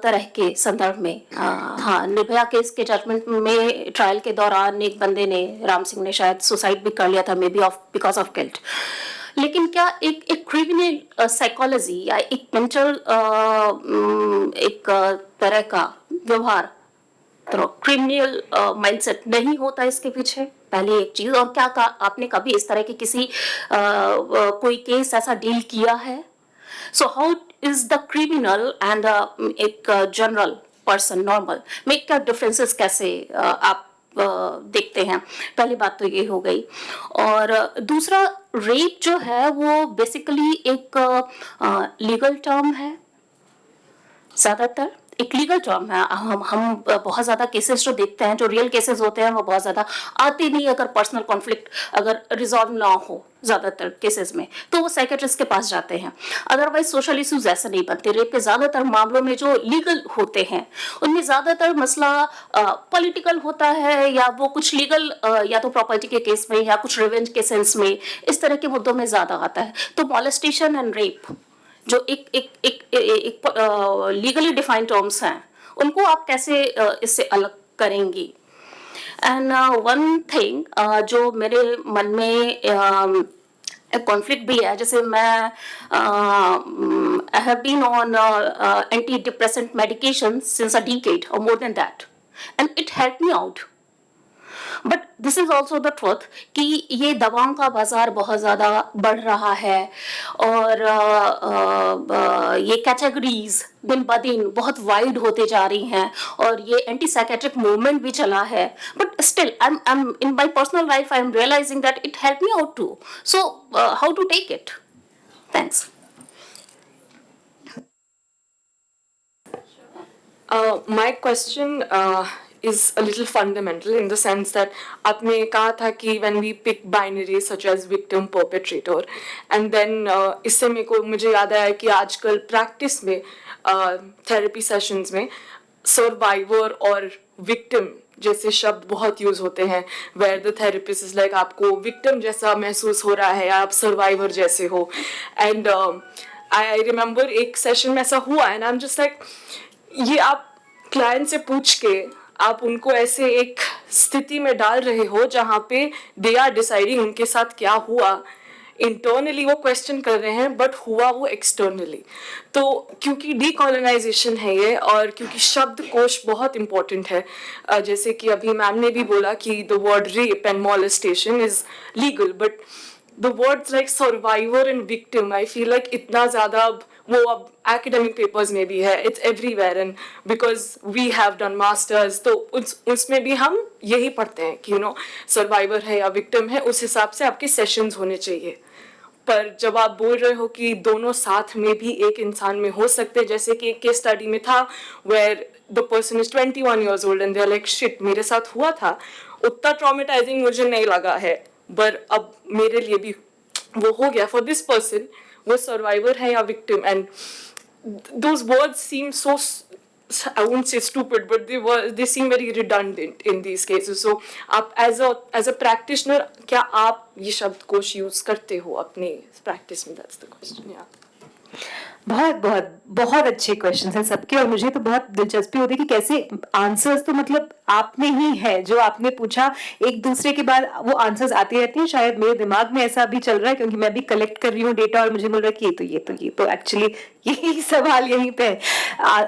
तरह के संदर्भ में, हाँ, निर्भया केस के जजमेंट में ट्रायल के दौरान एक बंदे ने, राम सिंह ने शायद सुसाइड भी कर लिया था, may be because of guilt, लेकिन क्या एक क्रिमिनल साइकोलॉजी या एक मेंटल एक तरह का व्यवहार, तो क्रिमिनल माइंडसेट नहीं होता इसके पीछे? पहली एक चीज. और क्या आपने कभी इस तरह के किसी कोई केस ऐसा डील किया है? So how is the criminal and एक जनरल पर्सन, नॉर्मल में क्या डिफरेंसेस कैसे आप देखते हैं? पहली बात तो ये हो गई. और दूसरा, रेप जो है वो बेसिकली एक लीगल टर्म है, ज्यादातर एक लीगल टर्म है. हम बहुत ज़्यादा केसेस जो देखते हैं, जो रियल केसेस होते हैं, वो बहुत ज़्यादा आते नहीं अगर पर्सनल कॉन्फ्लिक्ट अगर रिजॉल्व ना हो ज़्यादातर केसेस में, तो वो साइकेट्रिस्ट के पास जाते हैं. अदरवाइज सोशल इश्यूज ऐसे नहीं बनते. रेप के ज़्यादातर मामलों में जो लीगल होते हैं उनमें ज़्यादातर मसला पॉलिटिकल होता है, या वो कुछ लीगल या तो प्रॉपर्टी के केस में या कुछ रिवेंज के सेंस में, इस तरह के मुद्दों में ज़्यादा आता है. तो मॉलेस्टेशन एंड रेप जो एक लीगली डिफाइंड टर्म्स हैं, उनको आप कैसे इससे अलग करेंगी? एंड वन थिंग जो मेरे मन में एक कॉन्फ्लिक्ट भी है, जैसे मैं I have been on anti depressant medication since a decade और more than that, and it help me out. But this is also the truth कि ये दवाओं का बाजार बहुत ज़्यादा बढ़ रहा है, और ये कैटेगरीज दिन ब दिन बहुत वाइड होते जा रही हैं, और ये एंटी साइकेट्रिक मूवमेंट भी चला है. But still I am in my personal life I am realising that it help me out too. So how to take it? Thanks. My question is a little fundamental in the sense that आपने कहा था कि when we pick binaries such as victim, perpetrator, and then इससे मुझे याद आया कि आजकल practice में therapy sessions में survivor और victim जैसे शब्द बहुत यूज होते हैं, where the therapist is like आपको victim जैसा महसूस हो रहा है, आप survivor जैसे हो. And I remember एक सेशन में ऐसा हुआ, and I'm just like, ये आप क्लाइंट से पूछ के आप उनको ऐसे एक स्थिति में डाल रहे हो जहाँ पे दे आर डिसाइडिंग उनके साथ क्या हुआ. इंटरनली वो क्वेश्चन कर रहे हैं, बट हुआ वो एक्सटर्नली. तो क्योंकि डीकॉलोनाइजेशन है ये, और क्योंकि शब्द कोश बहुत इम्पोर्टेंट है, जैसे कि अभी मैम ने भी बोला कि the word rape and molestation is legal, but the words like survivor and victim, I feel like इतना ज़्यादा वो अब academic papers में भी है, it's everywhere, and because we have done masters, तो उसमें भी हम यही पढ़ते हैं कि सर्वाइवर है या विक्टिम है, उस हिसाब से आपके सेशंस होने चाहिए. पर जब आप बोल रहे हो कि दोनों साथ में भी एक इंसान में हो सकते हैं, जैसे कि एक केस स्टडी में था where the person is 21 years old and they are like shit मेरे साथ हुआ था, उतना ट्रॉमेटाइजिंग मुझे नहीं लगा है, पर अब मेरे लिए भी वो हो गया. फॉर दिस पर्सन वो सर्वाइवर है या victim, and those words seem so I won't say stupid, but they seem very redundant in these cases. So आप as a practitioner क्या आप ये शब्दकोश यूज करते हो अपने प्रैक्टिस में? That's the question. Yeah. बहुत बहुत बहुत अच्छे क्वेश्चंस हैं सबके, और मुझे तो बहुत दिलचस्पी होती है कि कैसे आंसर्स तो मतलब आपने ही है जो आपने पूछा, एक दूसरे के बाद वो आंसर्स आती रहती हैं. शायद मेरे दिमाग में ऐसा भी चल रहा है क्योंकि मैं भी कलेक्ट कर रही हूँ डेटा और मुझे मिल रहा है कि ये तो एक्चुअली यही सवाल यहीं पे है.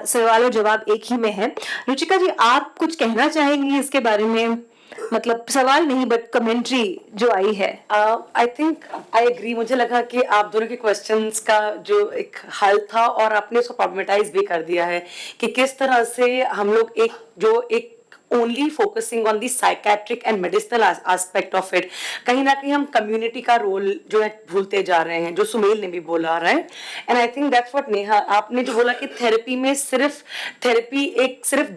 सवाल और जवाब एक ही में है. रुचिका जी, आप कुछ कहना चाहेंगी इसके बारे में? मतलब सवाल नहीं बट कमेंट्री जो आई है. I think I agree. मुझे लगा कि आप दोनों के क्वेश्चंस का जो एक हल था और आपने उसको प्रॉब्लमेटाइज भी कर दिया है कि किस तरह से हम लोग एक only focusing on the psychiatric and medicinal aspect of it, कहीं ना कहीं हम कम्युनिटी का रोल जो है भूलते जा रहे हैं, जो सुमेल ने भी बोला रहा है. And I think that's what Neha आपने जो बोला कि थेरेपी में सिर्फ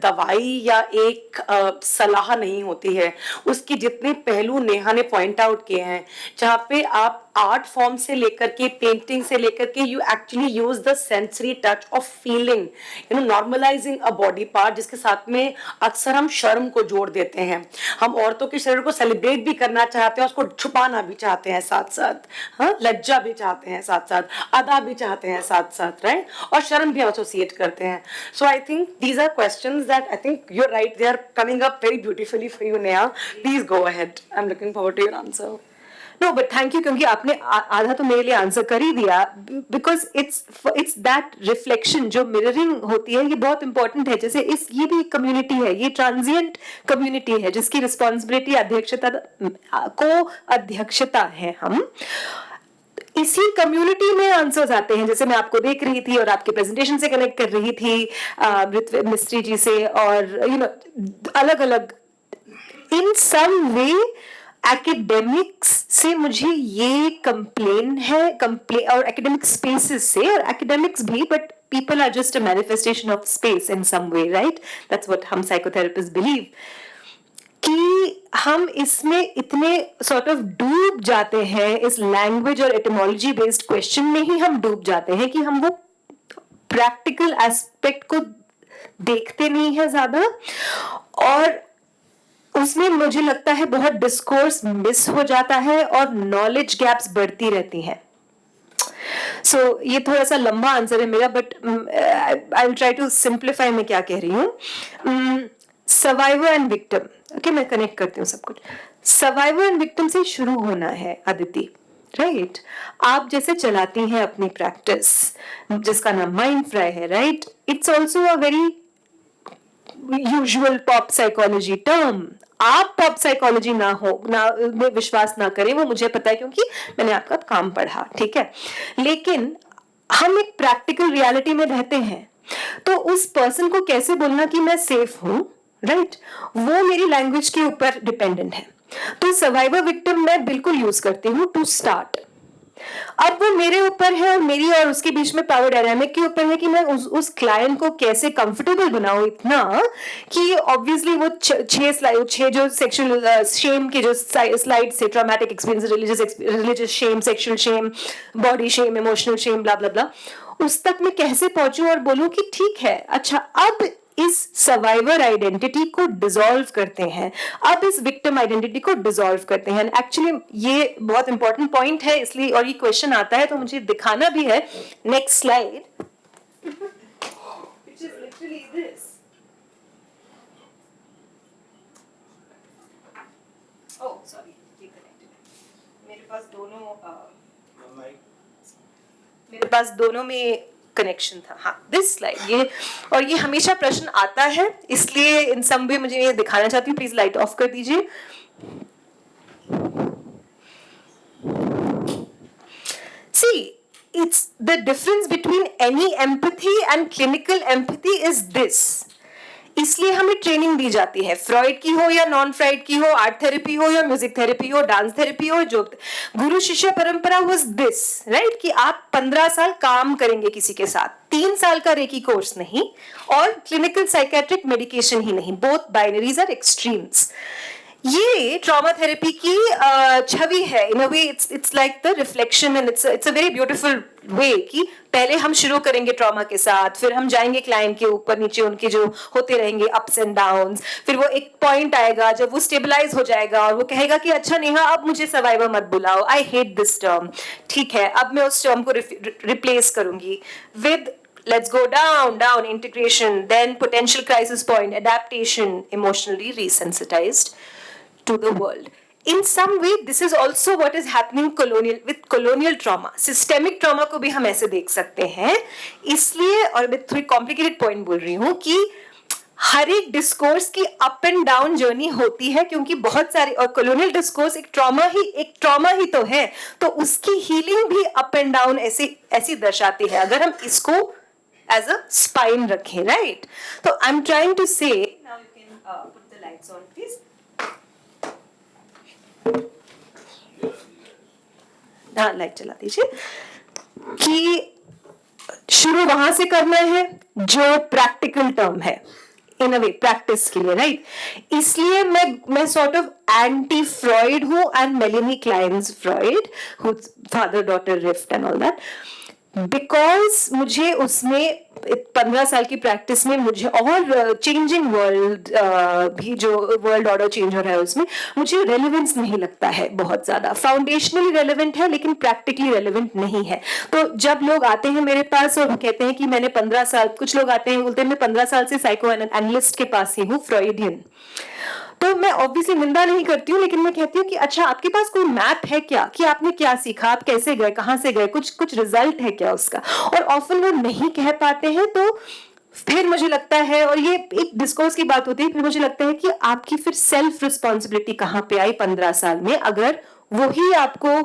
दवाई या एक सलाह नहीं होती है, उसकी जितने पहलू नेहा ने पॉइंट आउट किए हैं, जहाँ पे आप आर्ट फॉर्म से लेकर के पेंटिंग से लेकर के you actually use the sensory touch of feeling, normalising a body part, जिसके साथ में अक्सर हम शर्म को जोड़ देते हैं. हम औरतों के शरीर को सेलिब्रेट भी करना चाहते हैं, उसको छुपाना भी चाहते हैं साथ साथ, हाँ, लज्जा भी चाहते हैं साथ साथ, अदा भी चाहते हैं साथ साथ, राइट, और शर्म भी एसोसिएट करते हैं. So I think these are questions that I think you are right, they are coming up very beautifully for you Neha. Please go ahead, I am looking forward to your answer. No but thank you, क्योंकि आपने आधा तो मेरे लिए answer कर ही दिया. Because it's that reflection जो mirroring होती है, ये बहुत इंपॉर्टेंट है. जैसे ये भी एक कम्युनिटी है, ये ट्रांजिएंट कम्युनिटी है जिसकी रिस्पॉन्सिबिलिटी अध्यक्षता है. हम इसी कम्युनिटी में आंसर्स आते हैं. जैसे मैं आपको देख रही थी और आपके प्रेजेंटेशन से कनेक्ट कर रही थी मिस्त्री जी से, और अलग अलग इन सम वे एकेडमिक्स से मुझे ये कंप्लेन और एकेडमिक स्पेसेस से, और एकेडमिक्स भी, but people are just a manifestation of space in some way, right? That's what हम साइकोथेरेपिस्ट बिलीव, कि हम इसमें इतने सॉर्ट ऑफ डूब जाते हैं, इस लैंग्वेज और एटिमोलॉजी बेस्ड क्वेश्चन में ही हम डूब जाते हैं कि हम वो प्रैक्टिकल एस्पेक्ट को देखते नहीं है ज्यादा, और उसमें मुझे लगता है बहुत डिस्कोर्स मिस हो जाता है और नॉलेज गैप्स बढ़ती रहती हैं. सो ये थोड़ा सा लंबा आंसर है मेरा, but I will try to simplify मैं क्या कह रही हूँ. सर्वाइवर एंड विक्टिम, ओके, मैं कनेक्ट करती हूँ सब कुछ. सर्वाइवर एंड विक्टिम से शुरू होना है अदिति, राइट? आप जैसे चलाती हैं अपनी प्रैक्टिस जिसका नाम माइंडफ्राई है, right? It's also a very usual pop psychology term. आप पॉप साइकोलॉजी ना में विश्वास ना करें, वो मुझे पता है क्योंकि मैंने आपका काम पढ़ा, ठीक है. लेकिन हम एक प्रैक्टिकल रियलिटी में रहते हैं, तो उस पर्सन को कैसे बोलना कि मैं सेफ हूं, राइट, वो मेरी लैंग्वेज के ऊपर डिपेंडेंट है. तो सर्वाइवर विक्टिम मैं बिल्कुल यूज करती हूँ टू स्टार्ट. अब वो मेरे ऊपर है, और मेरी और उसके बीच में पावर डायनामिक के ऊपर है कि मैं उस क्लाइंट को कैसे कंफर्टेबल बनाऊं, इतना कि ऑब्वियसली वो छह जो सेक्सुअल शेम के जो स्लाइड से, traumatic experience, religious shame, sexual shame, body shame, emotional shame, blah blah blah, उस तक मैं कैसे पहुंचूं और बोलूं कि ठीक है, अच्छा अब इस सर्वाइवर आइडेंटिटी को डिसॉल्व करते हैं, अब इस विक्टिम आइडेंटिटी को डिसॉल्व करते हैं. एक्चुअली ये बहुत इंपॉर्टेंट पॉइंट है, इसलिए, और ये क्वेश्चन आता है तो मुझे दिखाना भी है. Next slide, which is literally this. Oh sorry, ये कनेक्टेड है. मेरे पास दोनों में कनेक्शन था. हाँ, दिस स्लाइड, ये हमेशा प्रश्न आता है, इसलिए इन सम वे मुझे ये दिखाना चाहती हूँ. प्लीज लाइट ऑफ कर दीजिए. See, it's the difference between any empathy and clinical empathy is this. इसलिए हमें ट्रेनिंग दी जाती है, फ्रॉइड की हो या नॉन फ्रॉइड की हो, आर्ट थेरेपी हो या म्यूजिक थेरेपी हो, डांस थेरेपी हो, जो गुरु शिष्य परंपरा वाज दिस, राइट, कि आप 15 साल काम करेंगे किसी के साथ, 3 साल का रेकी कोर्स नहीं और क्लिनिकल साइकेट्रिक मेडिकेशन ही नहीं, बोथ बाइनरीज आर एक्सट्रीम्स। ये ट्रॉमा थेरेपी की छवि है, in a way it's like the reflection and it's a very beautiful way कि पहले हम शुरू करेंगे ट्रॉमा के साथ, फिर हम जाएंगे क्लाइंट के ऊपर नीचे, उनके जो होते रहेंगे अप्स एंड डाउन्स, फिर वो एक पॉइंट आएगा जब वो स्टेबलाइज हो जाएगा और वो कहेगा कि अच्छा नेहा अब मुझे सर्वाइवर मत बुलाओ, आई हेट दिस टर्म, ठीक है अब मैं उस टर्म को रिप्लेस करूंगी with let's go down integration, then potential crisis point, adaptation, emotionally resensitized to the world. In some way this is also what is happening with colonial trauma. Systemic trauma को भी हम ऐसे देख सकते हैं, इसलिए, और मैं थोड़ी complicated point बोल रही हूँ कि हर एक डिस्कोर्स की अप एंड डाउन जर्नी होती है, क्योंकि बहुत सारी, और कॉलोनियल डिस्कोर्स एक ट्रॉमा ही तो है, तो उसकी हीलिंग भी अप एंड डाउन ऐसी दर्शाती है, अगर हम इसको as a spine रखें, right? So I'm trying to say, now you can put the lights on please. हाँ लाइट चला दीजिए, कि शुरू वहां से करना है जो प्रैक्टिकल टर्म है इन अ वे प्रैक्टिस के लिए, राइट? इसलिए मैं सॉर्ट ऑफ एंटी फ्रॉइड हूं and Melanie Klein's Freud, father daughter rift and all that, because मुझे उसमें 15 साल की प्रैक्टिस में मुझे, और चेंजिंग वर्ल्ड भी, जो वर्ल्ड ऑर्डर चेंज हो रहा है उसमें मुझे रेलेवेंस नहीं लगता है बहुत ज्यादा, फाउंडेशनली रेलेवेंट है लेकिन प्रैक्टिकली रेलेवेंट नहीं है। तो जब लोग आते हैं मेरे पास और कहते हैं कि मैंने 15 साल, कुछ लोग आते हैं बोलते हैं मैं 15 साल से साइको एनालिस्ट के पास ही हूँ, फ्रॉइडियन, तो मैं ऑब्वियसली निंदा नहीं करती हूँ, लेकिन मैं कहती हूँ कि अच्छा आपके पास कोई मैप है क्या, कि आपने क्या सीखा, आप कैसे गए, कहाँ से गए, कुछ रिजल्ट है क्या उसका, और ऑफन वो नहीं कह पाते हैं, तो फिर मुझे लगता है, और ये एक डिस्कोर्स की बात होती है, फिर मुझे लगता है कि आपकी फिर सेल्फ रिस्पॉन्सिबिलिटी कहाँ पे आई 15 साल में, अगर वही आपको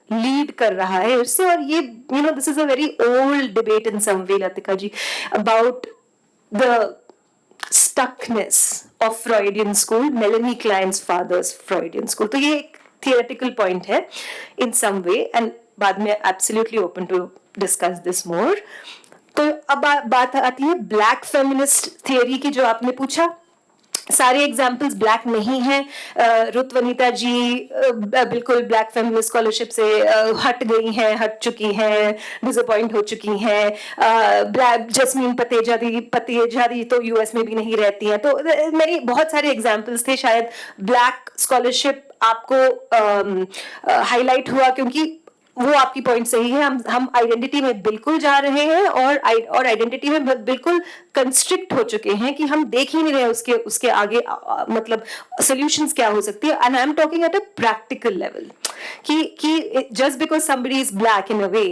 लीड कर रहा है उससे। और ये this is a very old debate in some way Latika ji about the stuckness of Freudian school, Melanie Klein's father's Freudian school. तो ये एक theoretical point है in some way, and बाद में absolutely open to discuss this more. तो अब बात आती है ब्लैक फेमिनिस्ट थियरी की, जो आपने पूछा। सारे एग्जाम्पल्स ब्लैक नहीं हैं। रुत वनीता जी बिल्कुल ब्लैक फेमिनिस्ट स्कॉलरशिप से हट गई हैं, हट चुकी हैं, डिसअपॉइंट हो चुकी हैं। ब्लैक जस्मीन पतेजादी तो यूएस में भी नहीं रहती हैं। तो मेरी बहुत सारे एग्जाम्पल्स थे। शायद ब्लैक स्कॉलरशिप आपको हाईलाइट हुआ क्योंकि वो आपकी पॉइंट सही है। हम आइडेंटिटी में बिल्कुल जा रहे हैं और आइडेंटिटी में बिल्कुल कंस्ट्रिक्ट हो चुके हैं कि हम देख ही नहीं रहे उसके आगे मतलब सॉल्यूशंस क्या हो सकती है। And I am talking at a practical level कि just because somebody is black in a way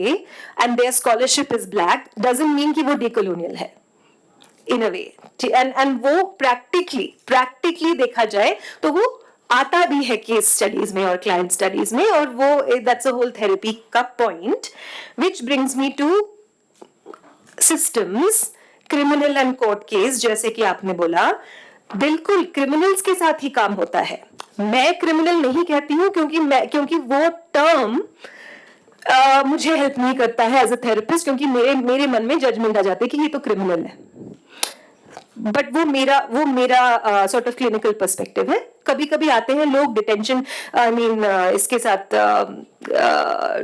and their scholarship is black doesn't mean कि वो डिकोलोनियल है इन अ वे। एंड वो प्रैक्टिकली देखा जाए तो वो आता भी है केस स्टडीज में और क्लाइंट स्टडीज में, और वो दैट्स अ होल थेरेपी का point which brings me to systems, criminal and court case. जैसे कि आपने बोला, बिल्कुल क्रिमिनल्स के साथ ही काम होता है। मैं क्रिमिनल नहीं कहती हूँ क्योंकि वो टर्म मुझे हेल्प नहीं करता है एज अ थेरेपिस्ट, क्योंकि मेरे मन में जजमेंट आ जाती है कि ये तो क्रिमिनल है। बट वो मेरा सॉर्ट ऑफ क्लिनिकल पर्सपेक्टिव है। कभी कभी आते हैं लोग डिटेंशन इसके साथ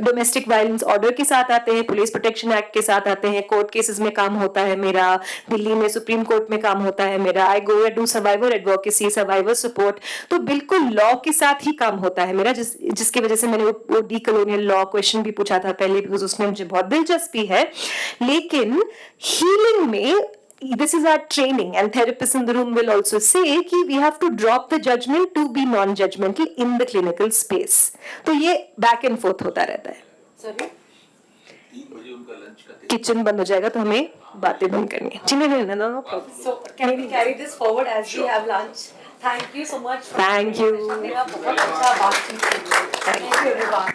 डोमेस्टिक वायलेंस ऑर्डर के साथ आते हैं, पुलिस प्रोटेक्शन एक्ट के साथ आते हैं, कोर्ट केसेस में काम होता है मेरा, दिल्ली में सुप्रीम कोर्ट में काम होता है मेरा। I go do survivor advocacy, survivor support, तो बिल्कुल लॉ के साथ ही काम होता है मेरा, जिसकी वजह से मैंने वो डीकोलोनियल लॉ क्वेश्चन भी पूछा था पहले, बिकॉज उसमें मुझे बहुत दिलचस्पी है। लेकिन हीलिंग में this is our training, and therapists in the room will also say कि we have to drop the judgment to be non-judgmental in the clinical space. तो ये back and forth होता रहता है। Sorry? 3 बजे उनका लंच का किचन बंद हो जाएगा तो हमें बातें बंद करनी है। No problem. So can we carry this forward as we have lunch? Thank you so much. Thank you. मेरा बहुत अच्छा बातचीत। Thank you everyone.